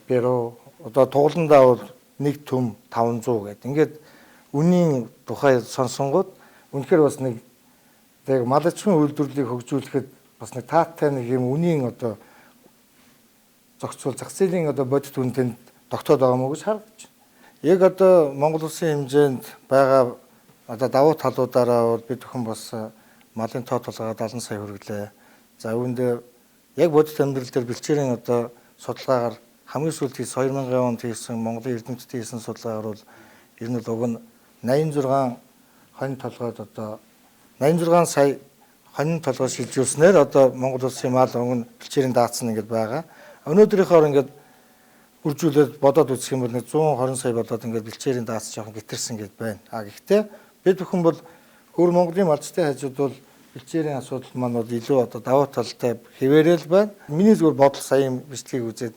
бюро одоо тугландаа бол 1 төм 500 гэдэг. Ингээд үнийн тухай сонсонгууд үнэхээр бас нэг яг малчин үйлдвэрлэлийг хөгжүүлэхэд бас нэг таатай нэг юм үнийн одоо зохицуул зах зээлийн одоо бодит үнэтэнд тогтоод байгаа мó гэж харагдаж байна. Яг одоо Монгол улсын хэмжээнд байгаа одоо давуу талуудаараа бол бид бүхэн бас малын тоо толгой 70 сая хүргэлээ. За үүндээ яг бодит амьдрал дээр бэлчээрийн одоо судалгаагаар хамгийн сүүлд 2000 онд хийсэн Монголын эрдэмтдийн хийсэн судалгаагаар бол ер нь уг нь 86 хонь толгойд одоо 86 сая хонь толгой шилжүүлснээр одоо Монгол улсын мал өнгө бэлчээрийн даацсан ингээд байгаа. Өнөөдрийнхөөр ингээд үржүүлээд бодоод үзэх юм бол 120 сая болоод ингээд бэлчээрийн даац жоохон гитэрсэн гэд байна. Гэхдээ бид бүхэн бол өөр Монголын малчтай хажууд бол бэлчээрийн асуудал маань бол илүү одоо давуу талтай хэвээрэл байна. Миний зүгээр бодол саяын бичлэгийг үзээд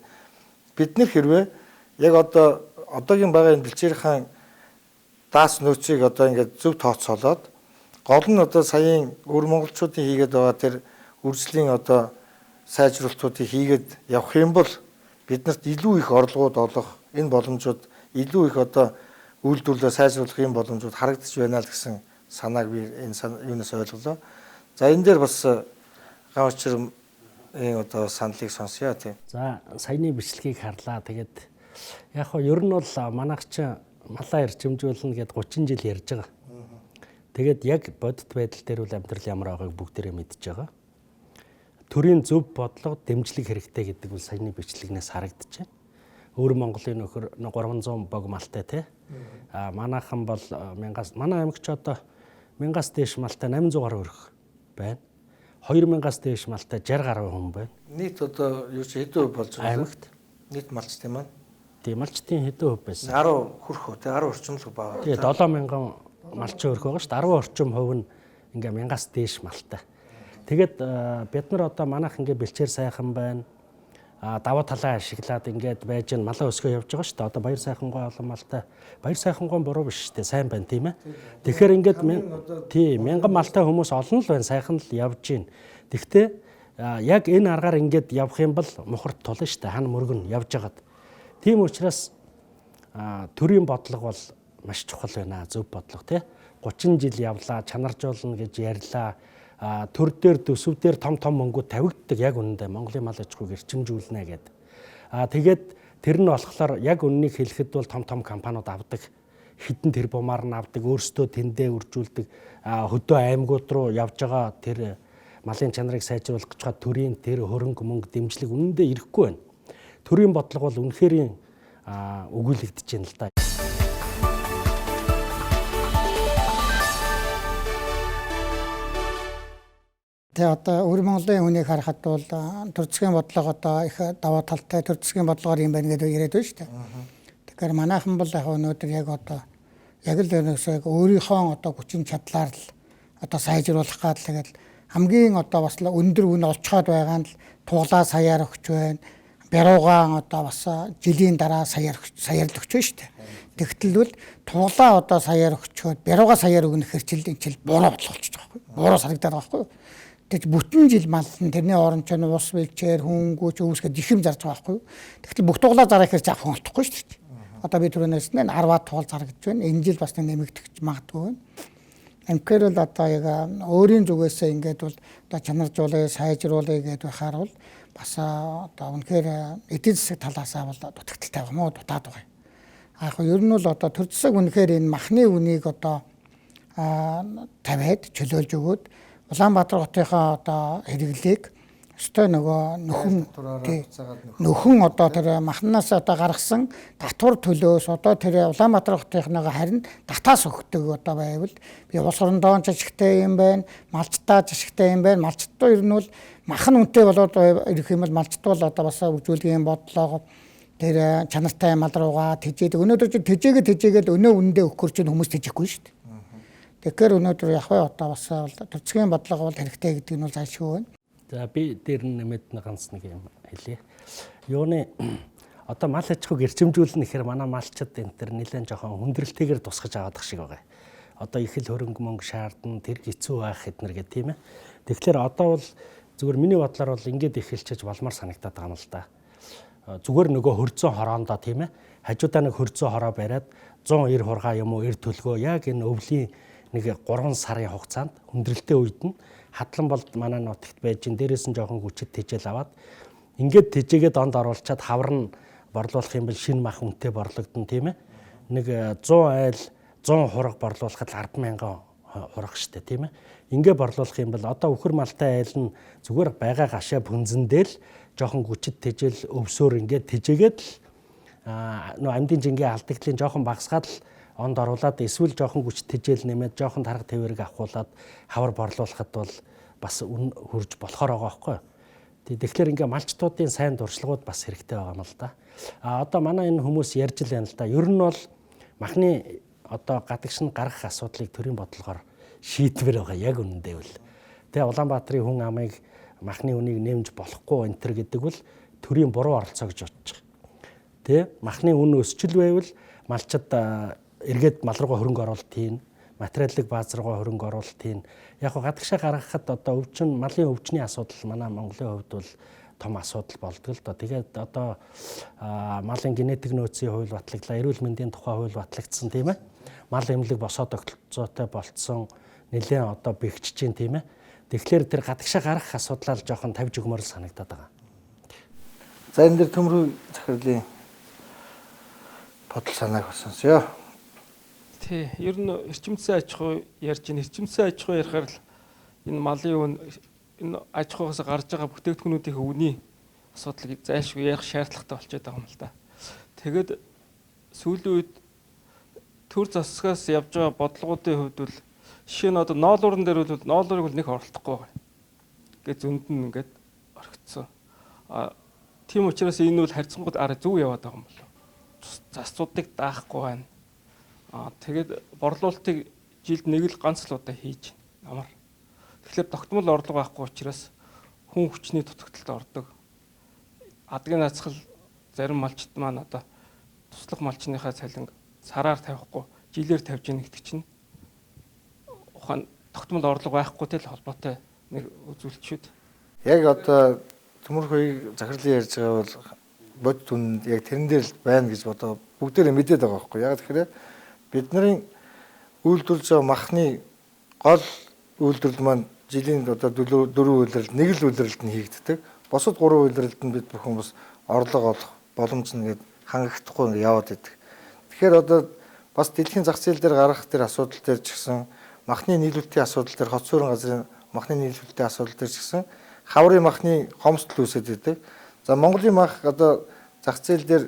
бид нэр хэрвээ яг одоо одоогийн байгаа энэ бэлчээрийн даац нөөцийг одоо ингээд зөв тооцоолоод гол нь одоо саяын өөр монголчуудын хийгээд байгаа тэр үржлийн одоо сайжруулалтуудыг хийгээд явах юм бол биднэрт илүү их орлогууд олох энэ боломжууд илүү их одоо үйлдвэрлэлээ сайжруулах юм боломжууд харагдаж байна л гэсэн санааг би энэ юунаас ойлголоо. За энэ дээр бас гаучир одоо саналыг сонсъё тийм. За саяны бичлэгийг харлаа. Тэгээд яг хоо ер нь бол манайх ч малаа эрчимжүүлнэ гэд 30 жил ярьж байгаа. Тэгээд яг бодит байдал дээр бол амьдрал ямар байгааг бүгдээрээ мэдж байгаа. Төрийн зөв бодлого дэмжлэг хэрэгтэй гэдэг бол саяны бичлэгнээс харагдаж байна. Өөр Монголын нөхөр 300 бог малтай те. Манайхан бол манай аймагч одоо 1000-аас дээш малтай 800 гаруй өрх байна. 2000-аас дээш малтай 60 гаруй хүн байна. Нийт одоо юу ч хэдэн хувь болж байгаа аймагт? Нийт малчтай маань. Тийм малчтын хэдэн хувь байсан? 10 хүрэх үү те 10 орчим л байгаа. Тэгээ 7000 малчин өрх байгаа шүү дээ. 10 орчим хувь нь ингээ 1000-аас дээш малтай. Тэгээд бид нар одоо манайх ингээ бэлчээр сайхан байна. Даваа талаа ашиглаад ингээд байж н малаа өсгөө явж байгаа шүү дээ. Одоо баяр сайхангой олон малтай. Баяр сайхангой буруу биш шүү дээ. Сайн байна тийм ээ. Тэгэхээр ингээд тийм 1000 малтай хүмүүс олон л байна. Сайхан л явж гин. Тэгвэл яг энэ аргаар ингээд явах юм бол мухарт тулна шүү дээ. Хан мөргөн явж хагаад. Тийм учраас төрийн бодлого бол маш чухал байна. Зөв бодлого тий. 30 жил явлаа, чанаржуулна гэж ярьлаа. Төр дээр төсөв дээр том мөнгө тавигддаг яг үнэндээ Монголын мал аж ахуйг эрчимжүүлнэ гэдэг. Тэгээд тэр нь болохоор яг үннийг хэлэхэд бол том компаниуд авдаг. Хитэн тэр бумаар нь авдаг, өөрсдөө тэндээ үржүүлдэг. Хөдөө аймагуд руу явж байгаа тэр малын чанарыг сайжруулах гэж байгаа төрийн тэр хөрөнгө мөнгө дэмжлэг үнэндээ ирэхгүй байна. Төрийн бодлого бол үнэхээр өгүүлэгдэж байна л да. Тэгээ одоо өөр Монголын хүнийг харахад бол төр засгийн бодлого одоо их даваа талтай төр засгийн бодлогоор юм байна гэдэг яриад байна шүү дээ. Тэгэхээр манайхан бол яг өнөөдөр яг одоо яг л яг өөрийнхөө одоо хүчин чадлаар л одоо сайжруулах гад л тэгэл хамгийн одоо бас өндөр үн олцоход байгаа нь туглаа саяар өгч байна. Бяруугаан одоо бас жилийн дараа саяар л өгч байна шүү дээ. Тэгтэл туглаа одоо саяар өгчөөд бяруугаа саяар өгнөх хэрчил энэ чил буруу бодлого болчих жоохгүй. Буруу санагдаад байгаа байхгүй юу? Тэгж бүтэн жил маллан тэрний оронд ч ус бэлчээр хөнгөч өвсгöd ихэм зарж байгаа байхгүй юу. Тэгтэл бүх туглаа зарах хэрэг авах олдохгүй шүү дээ. Одоо би түрүүнээс нь 10-аад тугал зарагдж байна. Энэ жил бас нэмэгдэж магадгүй байна. Амхээр л одоо яг өөрийн зүгээсээ ингээд бол одоо чанаржуулъя, сайжруулъя гэдээ байхаар бол бас одоо үнэхээр эдийн засаг талаасаа бол дутагдaltaй байгаа мó дутаад байгаа. Яг нь ер нь бол одоо төр засаг үнэхээр энэ махны үнийг одоо тавиад чөлөөлж өгөөд Улаанбаатар хотынхаа одоо хэрэглээг өстой нөгөө нөхөн одоо тэр махнаас одоо гаргасан татвар төлөөс одоо тэр Улаанбаатар хотынхнаага харин татаас өгдөг одоо байвал би улс орондоо жижигтэй юм байна, малчтаа жижигтэй юм байна. Малчтаа ер нь бол махан үнэтэй болоод ирэх юм бол малчт бол одоо бас үржүүлгийн бодлого тэр чанартай мал руугаа тэжээд өнөөдөр ч тэжээгээд өнөө үнэндээ өгөхөр чинь хүмүүс тэжихгүй шүү дээ. Тэгэхээр өнөөдөр яг одоо бас төр засгийн бодлого бол хэрэгтэй гэдэг нь бол зайлшгүй байна. За би дээр нэмэд ганц нэг юм хэлье. Юуны одоо мал аж ахуйг эрчимжүүлнэ гэхээр манай малчид энэ төр нэлээд жоохон хүндрэлтэйгээр тусгаж аваад ах шиг байгаа. Одоо их л хөрөнгө мөнгө шаардна, тэр хэцүү байх эднэр гэх тийм ээ. Тэгэхээр одоо бол зүгээр миний бодлоор бол ингээд эхэлчихэж болмоор санагдаад байгаа юм л да. Зүгээр нөгөө хөрцөн хороондоо тийм ээ. Хажуудаа нэг хөрцөн хороо бариад 190 хургаа юм уу эр төлгөө яг энэ өвлийн нэг 3 сарын хугацаанд хүндрэлтэй үед нь хадлан бол манай нутагт байж ин дээрээс нь жоохон хүчит тэжээл аваад Ингээд тэжээгээд онд оруулчаад хавар нь борлуулах юм бол шинэ мах үнэтэй борлогдно тийм ээ. Нэг 100 айл 100 хураг борлуулахад 10,000 хураг штэ тийм ээ. Ингээ борлуулах юм бол одоо үхэр малтай айл нь зүгээр байгаа гашаа пүнзэндэл жоохон гүчит тэжээл өвсөөр ингээд тэжээгээд л амьдын жингээ алдагдлын жоохон багсгаад л онд оруулаад эсвэл жоохон гүчит тэжээл нэмээд жоохон тарга тэвэрэг авахуулаад хавар борлуулахад бол бас үн хурж болохоор байгаа байхгүй. Тэгэхээр ингээ малчтуудын сайн дуршлагууд бас хэрэгтэй байгаа юм л да. Одоо манай энэ хүмүүс ярьж л байна л да. Ер нь бол махны одоо гадагш нь гарах асуудлыг төрийн бодлогоор шийдвэр байгаа яг үнэндээ бол. Тэгээ Улаанбаатарын хүн амыг махны үнийг нэмж болохгүй энэ төр гэдэг бол төрийн буруу оролцоо гэж бодож байгаа. Тэ махны үн өсчл байвал малчид эргээд мал руугаа хөрөнгө оруулалт хийн, материалын бааз руугаа хөрөнгө оруулалт хийн. Яг гадагшаа гаргахад одоо өвчин малын өвчний асуудал манай Монголын хувьд бол том асуудал болдог л доо. Тэгээд одоо малын генетик нөөцийн хууль батлагдлаа, эрүүл мэндийн тухай хууль батлагдсан тийм ээ. Мал эмнэлэг босоод тогтолцоотой болцсон, нэлээд одоо бэхжиж чинь тийм ээ. Тэгэхээр тэр гадагшаа гарах асуудлаа л жоохон тавьж өгмөр санагдаад байгаа. За энэ дэр төмрүү захирлын бодол санааг сонсъё. Тий, ер нь эрчимцэн аж ахуй ярьж байна. Эрчимцэн аж ахуй ярихаар л энэ малын үн энэ аж ахуйгаас гарч байгаа бүтээгдэхүүнүүдийн үний асуудлыг зайлшгүй ярих шаардлагатай болчиход байгаа юм л да. Тэгээд сүүлийн үед төр засгаас явж байгаа бодлогуудын хувьд бол жишээ нь одоо ноолуурн дээр бол ноолуурыг бол нэг оролдохгүй байгаа. Ингээд зөнд нь ингээд орхицсон. Тийм учраас энэ бол харьцангуйд арай зөв яваад байгаа юм болов. Засцуудыг даахгүй байна. Тэгээд борлуулалтыг жилд нэг л ганц л удаа хийж амар. Тэгэхээр тогтмол орлого байхгүй учраас хүн хүчний дутагдлалд ордог. Адгийн нацхал зарим малчд маань одоо туслах малчныхаа цалин сараар тавихгүй жилээр тавьж ийн гэдэг чинь ухаан тогтмол орлого байхгүйтэй л холбоотой нэг үзүүлэлт шүү дээ. Яг одоо төмөрхөйг захирлын ярьж байгаа бол бод түнд яг тэрэн дээр л байна гэж бодоо бүгдээрээ мэдээд байгаа байхгүй. Яг тэгэхээр бидний үйлдвэрлэж байгаа махны гол үйлдвэрлэл маань жилийн одоо 4 үйлрэлт нэг л үйлрэлт нь хийгддэг. Босод 3 үйлрэлт нь бид бүхэн бас орлого олох боломж нэгэд хангахдахгүй яваад идэг. Тэгэхээр одоо бас дэлхийн зах зээл дээр гарах тэр асуудал дээр ч гэсэн махны нийлүүлэлтийн асуудал дээр хот суурин газрын махны нийлүүлэлтийн асуудал дээр ч гэсэн хаврын махны хомсдол үүсэж идэг. За Монголын мах одоо зах зээл дээр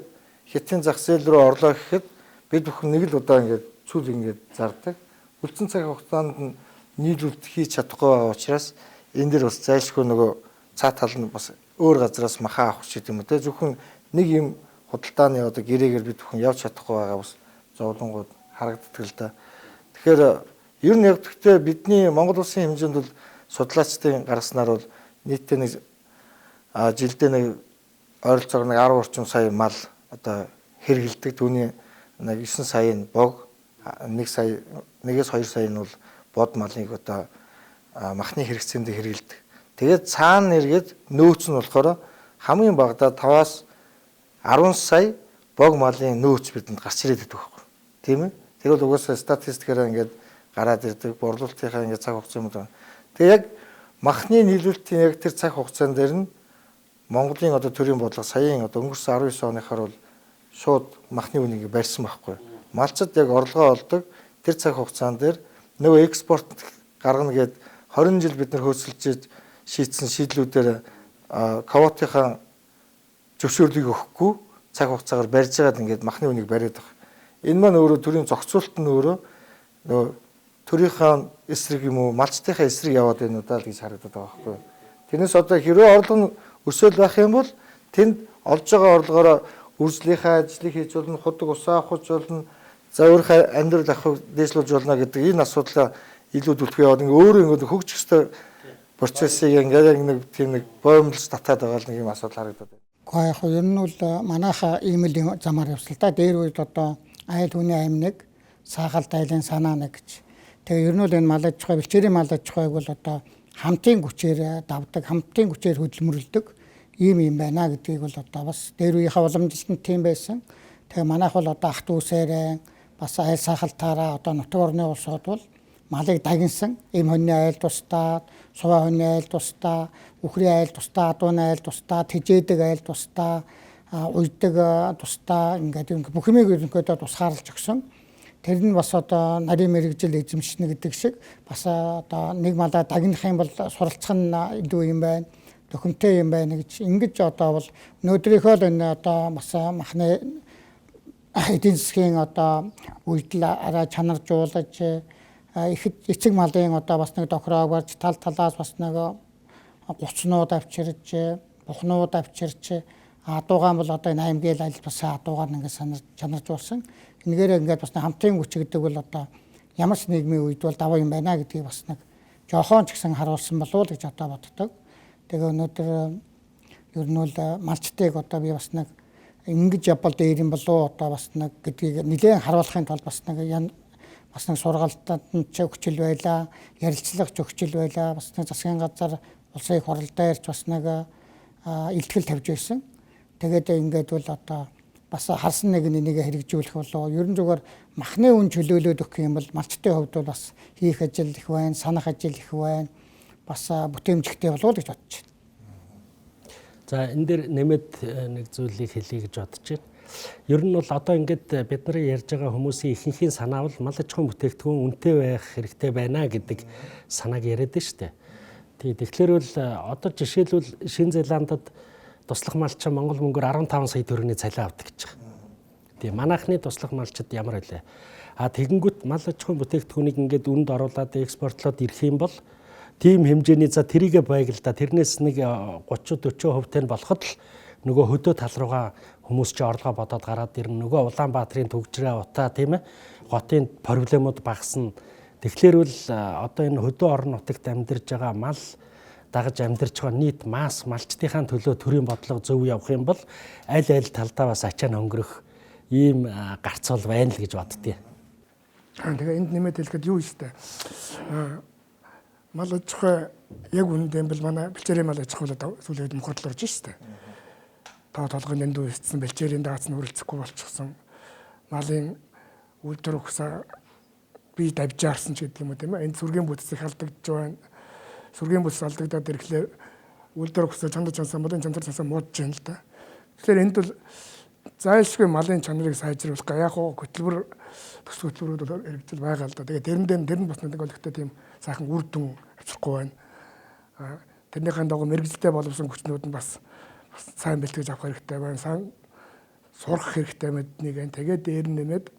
хятадын зах зээл рүү орлоо гэхэд бид бүхэн нэг л удаа ингээд цүл ингээд зардаг. Үлдсэн цаг хугацаанд нь нийлүүлэлт хийж чадахгүй байгаа учраас энэ дэр бас зайлшгүй нөгөө цаа тал нь бас өөр газраас махаа авах ч гэдэм үү те зөвхөн нэг юм худалдааны одоо гэрээгээр бид бүхэн явж чадахгүй байгаа бас зовлонгууд харагддаг л да. Тэгэхээр ер нь яг гэхдээ бидний Монгол улсын хэмжээнд бол судлаачдын гаргаснаар бол нийтдээ нэг жилдээ нэг ойролцоогоор нэг 10 орчим сая мал одоо хэрэгэлдэг. Түүний нэг 9 сая нь бог, 1-2 сая нь бол бод малыг одоо махны хэрэгцээнд хэрэгэлдэг. Тэгээд цаана эргээд нөөц нь болохоор хамгийн багадаа 5-аас 10 сая бог малын нөөц бидэнд гарч ирээд байдаг байхгүй. Тийм ээ? Тэр бол угаасаа статистикаараа ингээд гараад ирдэг, борлуулалтынхаа ингээд цаг хугацаа юм байна. Тэгээ яг махны нийлүүлэлтийн яг тэр цаг хугацаан дээр нь Монголын одоо төрийн бодлого саяын одоо өнгөрсөн 19 оныхаар бол шууд махны үнийг барьсан байхгүй. Малчид яг орлогоо олдог тэр цаг хугацаан дээр нөгөө экспорт гаргана гэд 20 жил бид нар хөөцөлж шийдсэн шийдлүүдээр квотынхаа зөвшөөрлийг өгөхгүй цаг хугацаагаар барьж байгаад ингээд махны үнийг бариад байгаа. Энэ маань өөрөө төрийн зохицуулалт нь өөрөө нөгөө төрийнхаа эсрэг юм уу малчтынхаа эсрэг яваад байна удаа л гэж харагдаад байгаа байхгүй. Тэрнээс одоо хэрвээ орлого нь өсөөл байх юм бол тэнд олж байгаа орлогоороо үржлийнхаа ажлыг хийж болно, худаг усаа авахж болно, за өөрийнхөө амьдрал авахыг дээшлүүлж болно гэдэг энэ асуудлаа илүүдүүлэх яваад ингээ өөрөө ингээ хөгжих ёстой процессыг ингээ нэг тийм нэг боомлж татаад байгаа л нэг юм асуудал харагдаад байна. Гэхдээ яг ер нь бол манайха ийм л замаар явсан л да. Дээр үед одоо айл хүний аймнэг, саагалт айлын санаа нэг гэж. Тэгээ ер нь бол энэ мал аж ахуй, бэлчээрийн мал аж ахуйг бол одоо хамтын хүчээр давдаг, хамтын хүчээр хөдөлмөрлөдөг ийм юм байна гэдгийг бол одоо бас дээр үеийнхээ уламжлалтанд тийм байсан. Тэгээ манайх бол одоо ах дүүсээрээ бас айл сахалтаараа одоо нутаг орны улсууд бол малыг дагинсан ийм хоньны айл тусдаа, суваа хоньны айл тусдаа, үхрийн айл тусдаа, адууны айл тусдаа, тэжээдэг айл тусдаа, уйдаг тусдаа ингээд бүх юмыг ерөнхийдөө тусгаарлаж өгсөн. Тэр нь бас одоо нарийн мэргэжил эзэмшнэ гэдэг шиг бас одоо нэг малаа дагнах юм бол суралцах нь илүү юм байна. Төхөмтэй юм байна гэж ингэж одоо бол өнөөдрийнхөө л энэ одоо бас махны эдийн засгийн одоо үйлдэл арай чанаржуулж их эцэг малын одоо бас нэг дохроог барьж тал талаас бас нэг гуцнууд авчирч, бухнууд авчирч адуугаан бол одоо энэ аймгийн аль бас адуугаар ингээд чанаржуулсан. Энэгээр ингээд бас хамтын хүч гэдэг бол одоо ямар ч нийгмийн үед бол даваа юм байна гэдгийг бас нэг жоохон ч гэсэн харуулсан болов уу гэж одоо боддог. Тэгээ өнөөдөр ер нь бол малчтыг одоо би бас нэг ингэж явбал дээр юм болов одоо бас нэг гэдгийг нэлээд харуулахын тулд бас нэг сургалтад нь ч өгчл байла, ярилцлага ч өгчл байла, бас нэг засгийн газар улсын их хурал дээрч бас нэг илтгэл тавьж байсан. Тэгээд ингээд бол одоо бас харсан нэг хэрэгжүүлэх болоо ер нь зүгээр махны үн чөлөөлөд өгөх юм бол малчтын хувьд бол бас хийх ажил их байна, санах ажил их байна. Бас бүтээмжтэй болов уу гэж бодож байна. За энэ дээр нэмээд нэг зүйлийг хэлье гэж бодож байна. Ер нь бол одоо ингээд бид нар ярьж байгаа хүмүүсийн ихэнхийн санаа бол мал аж ахуйн бүтээгдэхүүн үнэтэй байх хэрэгтэй байна гэдэг санааг яриад байна шүү дээ. Тэгэхээр бол одоо жишээлбэл Шинэ Зеландад туслах малчин Монгол мөнгөөр 15 сая төгрөгийн цалин авдаг гэж байгаа. Манайхны туслах малчид ямар вэ? Тэгэнгүүт мал аж ахуйн бүтээгдэхүүнийг ингээд үнд оруулаад экспортлоод ирэх юм бол тийм хэмжээний за тэрийгэ байгалда тэрнээс нэг 30-40% нь болоход л нөгөө хөдөө тал руугаа хүмүүс ч орлогоо бодоод гараад ирнэ. Нөгөө Улаанбаатарын төгжрээ утаа тийм ээ хотын проблемууд багасна. Тэгэхээр бол одоо энэ хөдөө орон нутагт амьдарч байгаа мал дагаж амьдарч байгаа нийт масс малчдынхаа төлөө төрийн бодлого зөв явах юм бол аль талдаа бас ачаа хөнгөрөх ийм гарц бол байна л гэж боддتي. Тэгээ энд нэмээд хэлэхэд юу юм бэ? Мал аж ахуй яг үнэндээ бол манай бэлчээрийн мал аж ахуй бол сүүлийн үед мөхөрлөл орж шээ. Тоо толгойн дэндүү эцсэн бэлчээрийн дагац нь хүрэлцэхгүй болчихсон. Малын үйлдвэр ухсаа бие давжаарсан ч гэдэг юм уу тийм ээ. Энд сүргийн бүтцийг алдагдж байна. Сүргийн бүтц алдагдаад ирэхлээр үйлдвэр ухсаа чанар чансан малын чанар чансан муудж байна л да. Тэгэхээр энд бол зайлшгүй малын чанарыг сайжруулах яг хоо хөтөлбөр төс хөтөлбөрүүд бол хэрэгжил байгаа л да. Тэгээ тэр нь бас нэг олигтой тийм сайхан үр дүн авчрахгүй байна. Тэрнийхэн дагуу мэргэжлтэй боловсон хүчнүүд нь бас сайн бэлтгэж авах хэрэгтэй байна. Сайн сурах хэрэгтэй мэднийг. Тэгээд дээр нь нэмээд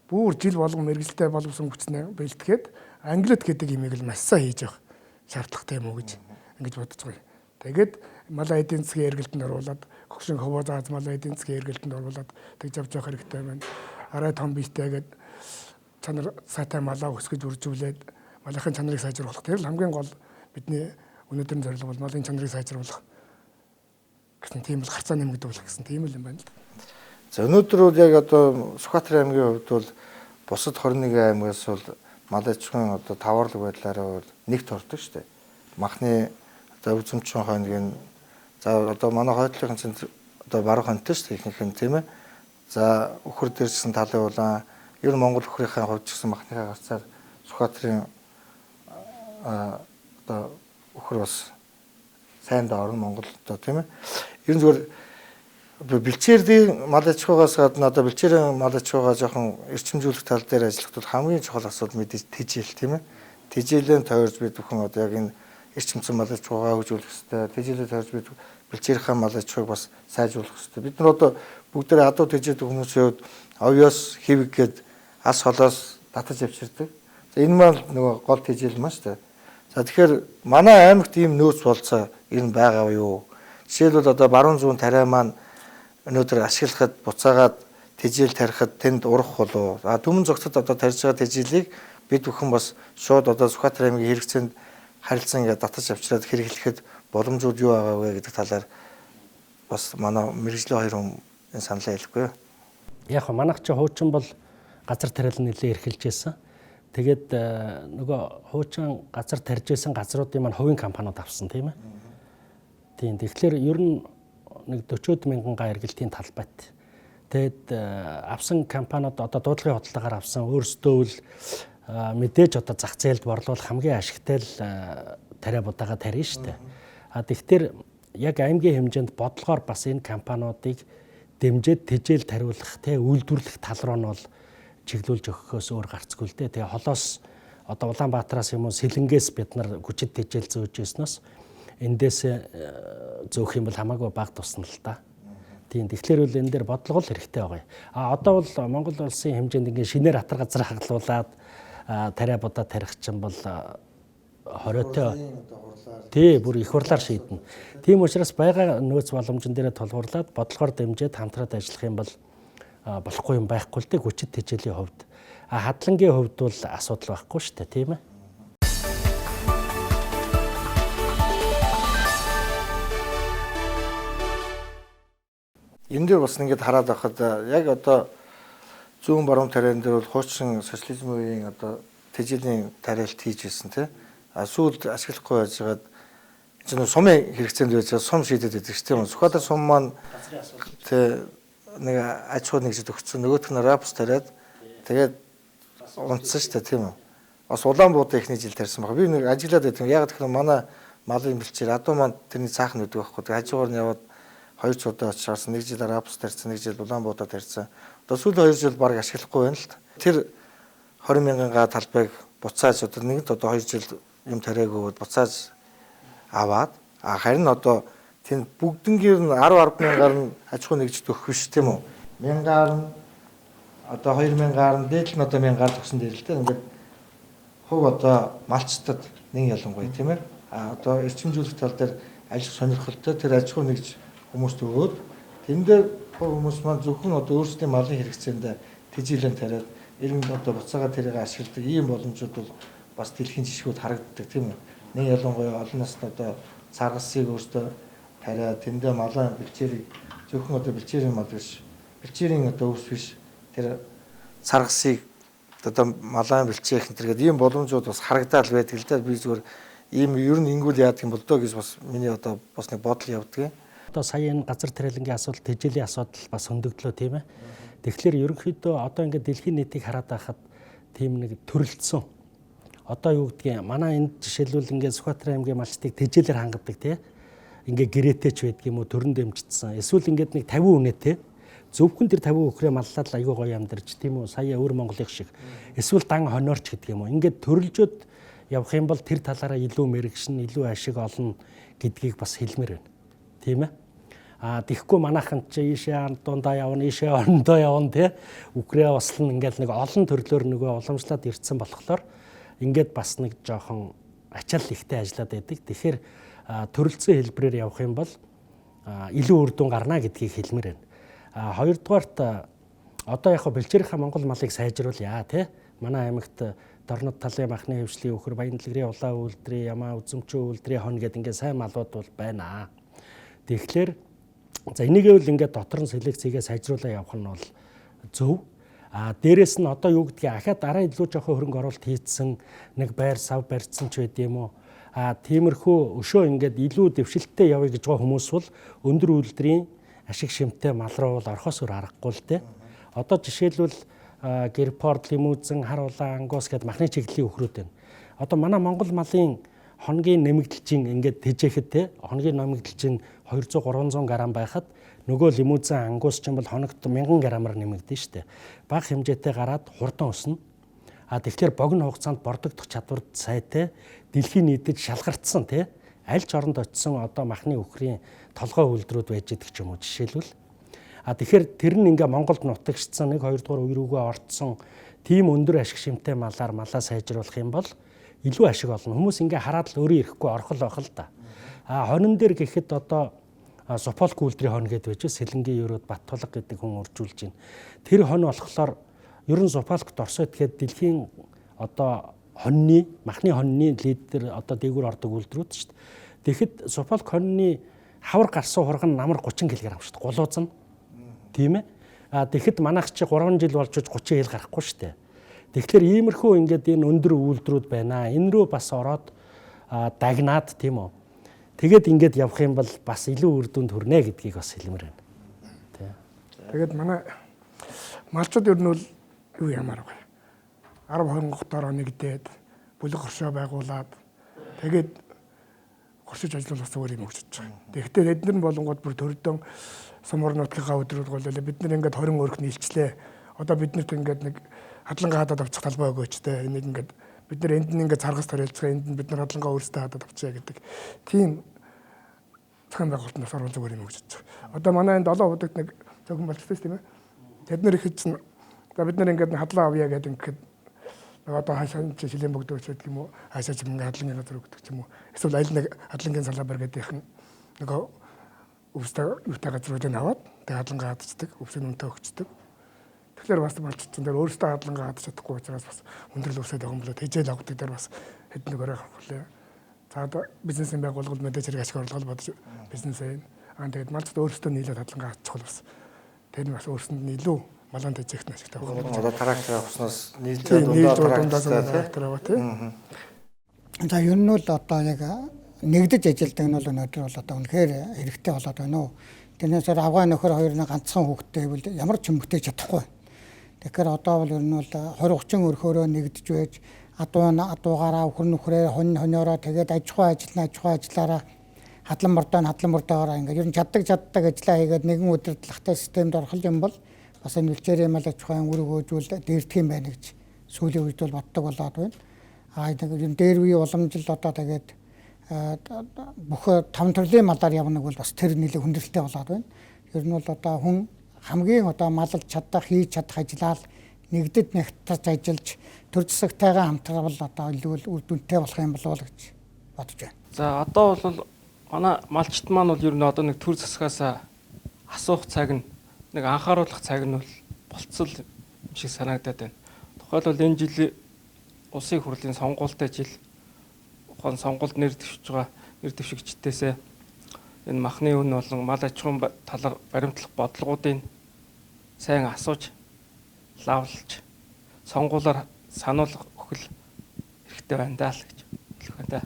бүр жил болгон мэргэжлтэй боловсон хүчнээ бэлтгээд англид гэдэг имийг л маш сайн хийж явах шаардлагатай юм уу гэж ингэж бодож байгаа. Тэгээд малаа эдийн засгийн эргэлтэнд оруулаад хөгшин ховоо зааз малаа эдийн засгийн эргэлтэнд оруулаад тэгж авч явах хэрэгтэй байна. Арай том биетэйгээд чанар сайтай малаа өсгөж үржүүлээд малын чанарыг сайжруулах. Тэр л хамгийн гол бидний өнөөдрийн зорилго бол малын чанарыг сайжруулах гэсэн тийм л харцаа нэмэгдүүлэх гэсэн тийм л юм байна л. За өнөөдөр бол яг одоо Сүхбаатар аймгийн хувьд бол бусад 21 аймгаас бол мал аж ахуйн одоо таварлаг байдлаараа бол нэгт ордог шүү дээ. Махны одоо үзэмжийн хойногийн за одоо манай хойдлогын центр одоо баруун хонтой шүү дээ ихнийх нь тийм ээ. За өхөр дээрсэн талын улаан ер нь Монгол өхрийнхээ хувьд ч гэсэн махныхаа гарцаар Сүхбаатарын одоо өхөр бас сайн да орно Монгол одоо тийм ээ. Ер нь зүгээр бэлчээрийн мал аж ахуйгаас гадна одоо бэлчээрийн мал аж ахуйгаа жоохон эрчимжүүлэх тал дээр ажиллахад бол хамгийн чухал асуудал мэдээж тэжээл тийм ээ. Тэжээлэн тойрж бид бүхэн одоо яг энэ эрчимсэн мал аж ахуйгаа хөгжүүлэх хэрэгтэй. Тэжээлээ тойрж бид бэлчээрийн мал аж ахуйг бас сайжруулах хэрэгтэй. Бид нар одоо бүгдээрээ адуу тэжээдэг хүмүүсийн хувьд овёос хэвэг гээд ас холоос татаж авчирдаг. За энэ мал нөгөө гол тэжээл маань шүү дээ. За тэгэхээр манай аймагт ийм нөөц болцоо ер нь байгаа юу? Жишээлбэл одоо баруун зүүн тариа маань өнөөдөр ашиглахад буцаагаад тэжээл тарихад тэнд урах болов. Түмэн зогцод одоо тарьж байгаа тэжээлийг бид бүхэн бас шууд одоо Сүхбаатар аймгийн хэрэгцээнд харилцан ингээд татаж авчираад хэрэглэхэд боломжууд юу байгаа вэ гэдэг талаар бас манай мэргэжлийн хоёр хүн энэ саналаа хэлэхгүй. Яг хөө манайх ч хуучин бол газар тариал нэлээ эрхэлж байсан. Тэгээд нөгөө хуучин газар тарьж байсан газруудын маань хувийн компаниуд авсан тийм ээ. Тийм. Тэгэхээр ер нь нэг 40 мянган га эргэлтийн талбайт. Тэгэд авсан компаниуд одоо дуудлагын хөтөлбөрөөр авсан. Өөрсдөө л мэдээж одоо зах зээлд борлуулах хамгийн ашигтай л тариа будаага тарина шүү дээ. Тэгэхээр яг аймгийн хэмжээнд бодлогоор бас энэ компаниудыг дэмжиж тэжээл тариулах үйлдвэрлэх тал руу нь бол чиглүүлж өгөхөөс өөр гарцгүй л дээ. Тэгээ холоос одоо Улаанбаатараас юм уу Сэлэнгээс бид нар хүчит тэжээл зөөж ирснээс эндээс зөөх юм бол хамаагүй бага тусна л да. Тийм. Тэгэхээр үл энэ дээр бодлого л хэрэгтэй байгаа. Одоо бол Монгол улсын хэмжээнд ингээ шинээр атар газар хаглуулад тариа будаа тарих чинь бол 20-той тий бүр их хурлаар шийднэ. Тийм учраас байгаа нөөц боломжн дээрээ тулгуурлаад бодлогоор дэмжиж хамтраад ажиллах юм бол болохгүй юм байхгүй л дээ хүчит тэжээлийн хувьд. Хадлангийн хувьд бол асуудал байхгүй шүү дээ, тийм ээ. Энэ дээр бас ингэж хараад байхад яг одоо зүүн баруун тариан дээр бол хуучин социализм үеийн одоо тэжээлийн тариалт хийж ирсэн тий. Сүүлд ашиглахгүй байжгаад энэ сумын хэрэгцээнд байж сум шийдэд байдаг шүү дээ. Сүхбаатар сум маань тий нэг аж ахуй нэгжид өгсөн нөгөөх нь рапс тариад тэгээд унтсан шүү дээ тийм үү. Бас улаан буудаа ихний жил тарьсан баг. Би нэг ажиглаад байдаг. Яг тэгэхээр манай малын бэлчээр адуу маань тэрний цаахан өдөг байхгүй. Тэгээд хажуугаар нь яваад 2 цуудаа очиж нэг жил рапс тарьсан, нэг жил улаан буудаа тарьсан. Одоо сүүлийн 2 жил баг ашиглахгүй байна л. Тэр 20 мянган га талбайг буцааж одоо нэгд одоо 2 жил юм тариаг буцааж аваад харин одоо тэнд бүгднгээр нь 10 мянгаар нь аж ахуй нэгжид өгөх биш тийм үү? Мянгаар нь одоо 2000-аар нь дээд нь одоо 1000-аар төгсөн дээр л дээ. Ингээд хувь одоо малчтад нэг ялангуяа тийм ээ. Одоо эрчимжүүлэх тал дээр ажил сонирхолтой тэр аж ахуй нэгж хүмүүст өгөөд тэн дээр хүмүүс маань зөвхөн одоо өөрсдийн малын хэрэгцээнд тэжээлэн тариад иргэн одоо буцаага тэрийг ашигладаг ийм боломжууд бол бас дэлхийн жишгүүд харагддаг тийм үү. Нэг ялангуяа олон насны одоо царгасыг өөртөө тариад тэндээ малын бэлчээрийг зөвхөн одоо бэлчээрийн мал биш бэлчээрийн одоо өвс биш тэр царгасыг одоо малын бэлчээх энэ төргээд ийм боломжууд бас харагдаад байдаг л да. Би зүгээр ийм ер нь ингүүл яадаг юм бол доо гэж бас миний одоо бас нэг бодол явдаг. Одоо сая энэ газар тариалангийн асуудал, тэжээлийн асуудал бас хөндөглөө тийм ээ. Тэгэхээр ерөнхийдөө одоо ингээд дэлхийн нийтийг хараад байхад тийм нэг төрөлдсөн. Одоо юу гэдгийг манай энд жишээлбэл ингээд Сүхбаатар аймгийн малчтыг тэжээлээр хангадаг тийм. Ингээд гэрээтэй ч байдаг юм уу төрөн дэмжигдсэн. Эсвэл ингээд нэг 50 үнэтэй зөвхөн тэр 50 өхрөө маллаад аюу гоё амьдарч тийм үү сая өвөр Монголын шиг эсвэл дан хониорч гэдэг юм уу ингээд төрөлжөд явах юм бол тэр талаараа илүү мэрэгшин илүү ашиг олно гэдгийг бас хэлмээр байна тийм ээ тэгэхгүй манайхан чи ийшээ дундаа явна ийшээ орондоо явна тий өхрөө ослон ингээд нэг олон төрлөөр нөгөө уламжлаад ирсэн болохоор ингээд бас нэг жоохон ачаал ихтэй ажиллаад байдаг тэгэхээр төрөлцсөн хэлбэрээр явах юм бол илүү үр дүн гарна гэдгийг хэлмээр байна. Хоёрдугаарт одоо яг бэлчээрийнхаа Монгол малыг сайжруулъя тий манай аймагт дорнод талын махны хөвшлийн өхөр баян дэлгэрийн улаан үйлдвэрийн ямаа үзэмчүү үйлдвэрийн хон гэдэг ингээд сайн малууд бол байна. Тэгэхээр за энийгээ бол ингээд дотор нь селекцгээ сайжруулаа явах нь бол зөв. Дээрээс нь одоо юу гэдгийг ахаад дараа илүү жоохон хөрөнгө оруулалт хийцэн нэг байр сав барьсан ч байд юм уу. Тиймэрхүү өшөө ингээд илүү дэвшилттэй явъя гэж байгаа хүмүүс бол өндөр үйлдвэрийн ашиг шимтэй мал руу бол орхоос өөр аргагүй л дээ. Одоо жишээлбэл герпорт, лимузин, хар улаан, ангус гэдэг махны чиглэлийн өхрүүд байна. Одоо манай Монгол малын хоногийн нэмэгдэлчин ингээд тэжээхэд те хоногийн нэмэгдэлчин 200-300 грамм байхад нөгөө лимузин, ангус ч юм бол хоногт 1000 граммаар нэмэгдэн штэ. Бага хэмжээтэй гараад хурдан өснө. Тэгэхээр богино хугацаанд бордогдох чадварт сайтай дэлхийн нийтэд шалгартсан те аль ч оронд очисон одоо махны өхрийн толгой үйлдвэрүүд байж идэг ч юм уу жишээлбэл. Тэгэхээр тэр нь ингээ Монголд нутагшдсан 1-2 дугаар үе рүүгээ орцсон тийм өндөр ашиг шимтэй малаа сайжруулах юм бол илүү ашиг олно. Хүмүүс ингээ хараад л өөрөө ирэхгүй орхол байх л да. Хонин дээр гэхэд одоо Суполк үйлдвэрийн хон гэдэг байж Сэлэнгийн ерөөд Баттулга гэдэг хүн үржүүлж байна. Тэр хон болохоор ер нь Суполкт орсод гэхэд дэлхийн одоо махны хоньны лидер одоо дээгүүр ордог үйлдвэрүүд шүү дээ. Тэгэхэд Суполк хоньны хавар гарсан хурган намар 30 кг шүү дээ. Гулуузна. Тийм ээ. Тэгэхэд манайх чи 3 жил болж 30 хил гарахгүй шүү дээ. Тэгэхээр иймэрхүү ингээд энэ өндөр үйлдвэрүүд байна. Энэ рүү бас ороод дагнаад тийм үү. Тэгээд ингээд явах юм бол бас илүү үр дүнд хүрнэ гэдгийг бас хэлмээр байна. Тийм. Тэгээд манай малчууд ер нь бол юу ямаар вэ? 10-20 хотоор нэгдээд бүлэг хоршоо байгуулад тэгээд хоршиж ажиллах зүгээр юм өгч байгаа. Тэгэхдээ эдгээр нь болонгууд бүр төрдөн сумар нутгийнхаа өдрүүд болоо бид нар ингээд 20 өрх нийлчлээ. Одоо биднэрт ингээд нэг хадлангаа хадаад авчих талбай өгөөч те. Энийг ингээд бид нар энд нь ингээд царгас тарилцгаа энд нь бид нар хадлангаа өөрсдөө хадаад авчаа гэдэг. Тийм зохион байгуулалтнаас орол зүгээр юм өгч байгаа. Одоо манай энэ 7 удагт нэг зөвхөн болчихсон тийм ээ. Тэд нар их чинь бид нар ингээд хадлаа авъя гэдэг ингээд одоо хаашаа шилийн богд өчөд юм уу хаашаа ч ингээд хадлангийн газар өгдөг ч юм уу эсвэл аль нэг хадлангийн салбар гэдгийнх нь нөгөө өвстэй юутай газруудыг аваад тэгээд хадлангаа хадчихдаг өвсөний үнэтэй өгчдөг. Тэгэхээр бас болчихсон дээр өөрөөсөө хадлангаа хадч чадахгүй учраас бас өндөрлөл өсөд байгаа юм болоо тэжээл авдаг дээр бас хэд нэг өрөө хавхлаа. За одоо бизнесийн байгууллагууд мэдээж хэрэг ашиг орлогол бодож бизнесээ тэгээд малчд өөрөөсөө нийлээд хадлангаа хадчих бол бас тэр нь бас өөрсөнд нь илүү малан тэжээх нь ашигтай байна. Одоо трактор авснаас нийлж трактор аваа тийм. За ер нь бол одоо яг нэгдэж ажилдаг нь бол өнөөдөр бол одоо үнэхээр хэрэгтэй болоод байна уу. Тэрнээс авгаа нөхөр хоёрын ганцхан хүүхдтэй бол ямар ч юм бүтээж чадахгүй. Тэгэхээр одоо бол ер нь бол 20-30 өрхөөрөө нэгдэж байж дугаараа нөхрөө хониороо тэгээд аж ахуй ажиллаараа хадлан мордоогоор ингээд ер нь чаддаг ажиллаа хийгээд нэгэн удирдлагатай системд орох юм бол бас энэ бэлчээрийн мал аж ахуйн үр өгөөжүүл дээрдэх юм байна гэж сүүлийн үед бол боддог болоод байна. Тэгээд дээр үе уламжил одоо тэгээд бүх 5 төрлийн малаар явна бол бас тэр нэлээд хүндрэлтэй болоод байна. Ер нь бол одоо хүн хамгийн одоо малж чадах, хийж чадах ажиллаад нэгдэд нэгтж ажиллаж төр засагтайгаа хамтарвал одоо илүү үр дүнтэй болох юм болов уу гэж бодож байна. За одоо бол манай малчт маань бол ер нь одоо нэг төр засгаас асуух цаг нь нэг анхааруулах цаг нь бол болцсон юм шиг санагдаад байна. Тухайлбал энэ жил улсын хурлын сонгуультай жил ухаан сонгуульд нэр дэвшигчдээсээ энэ махны үн болон мал аж ахуйн талаар баримтлах бодлогуудыг сайн асууж лавлж сонгуулаар сануулга өгөх хэрэгтэй байна даа л гэж хэлэх байна.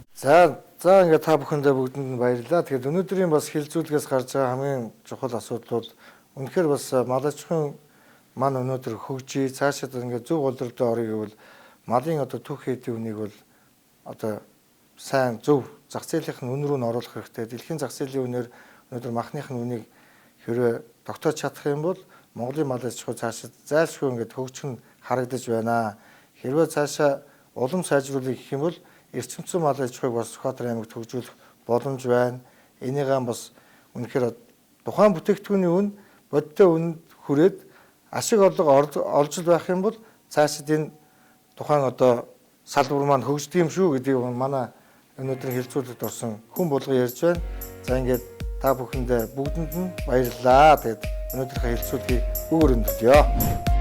За ингээд та бүхэндээ бүгдэнд нь баярлалаа. Тэгэхээр өнөөдрийн бас хилцүүлгээс гарч байгаа хамгийн чухал асуудал бол үнэхээр бас мал аж ахуйн маань өнөөдөр хөгжиж цаашаа ингээд зөв голдролтой орё гэвэл малын одоо түүх хэдийн үнийг бол одоо сайн зөв зах зээлийн үн рүү нь оруулах хэрэгтэй. Дэлхийн зах зээлийн үнээр өнөөдөр махных нь үнийг хэрвээ тогтоож чадах юм бол Монголын мал аж ахуй цаашаа зайлшгүй ингээд хөгжих нь харагдаж байна. Хэрвээ цаашаа улам сайжруулах гэх юм бол эрчимцэн мал аж ахуйг бас Сүхбаатар аймагт хөгжүүлэх боломж байна. Энийгээ бас үнэхээр тухайн бүтээгдэхүүний үн бодиттой үнд хүрээд ашиг орлого олж байх юм бол цаашид энэ тухайн одоо салбар маань хөгждөг юм шүү гэдгийг манай өнөөдрийн хилцүүлэгт орсон хүн болго ярьж байна. За ингээд та бүхэндээ бүгдэнд нь баярлалаа. Тэгээд өнөөдрийнхээ хилцүүлгийг бүгд өндөрлөё.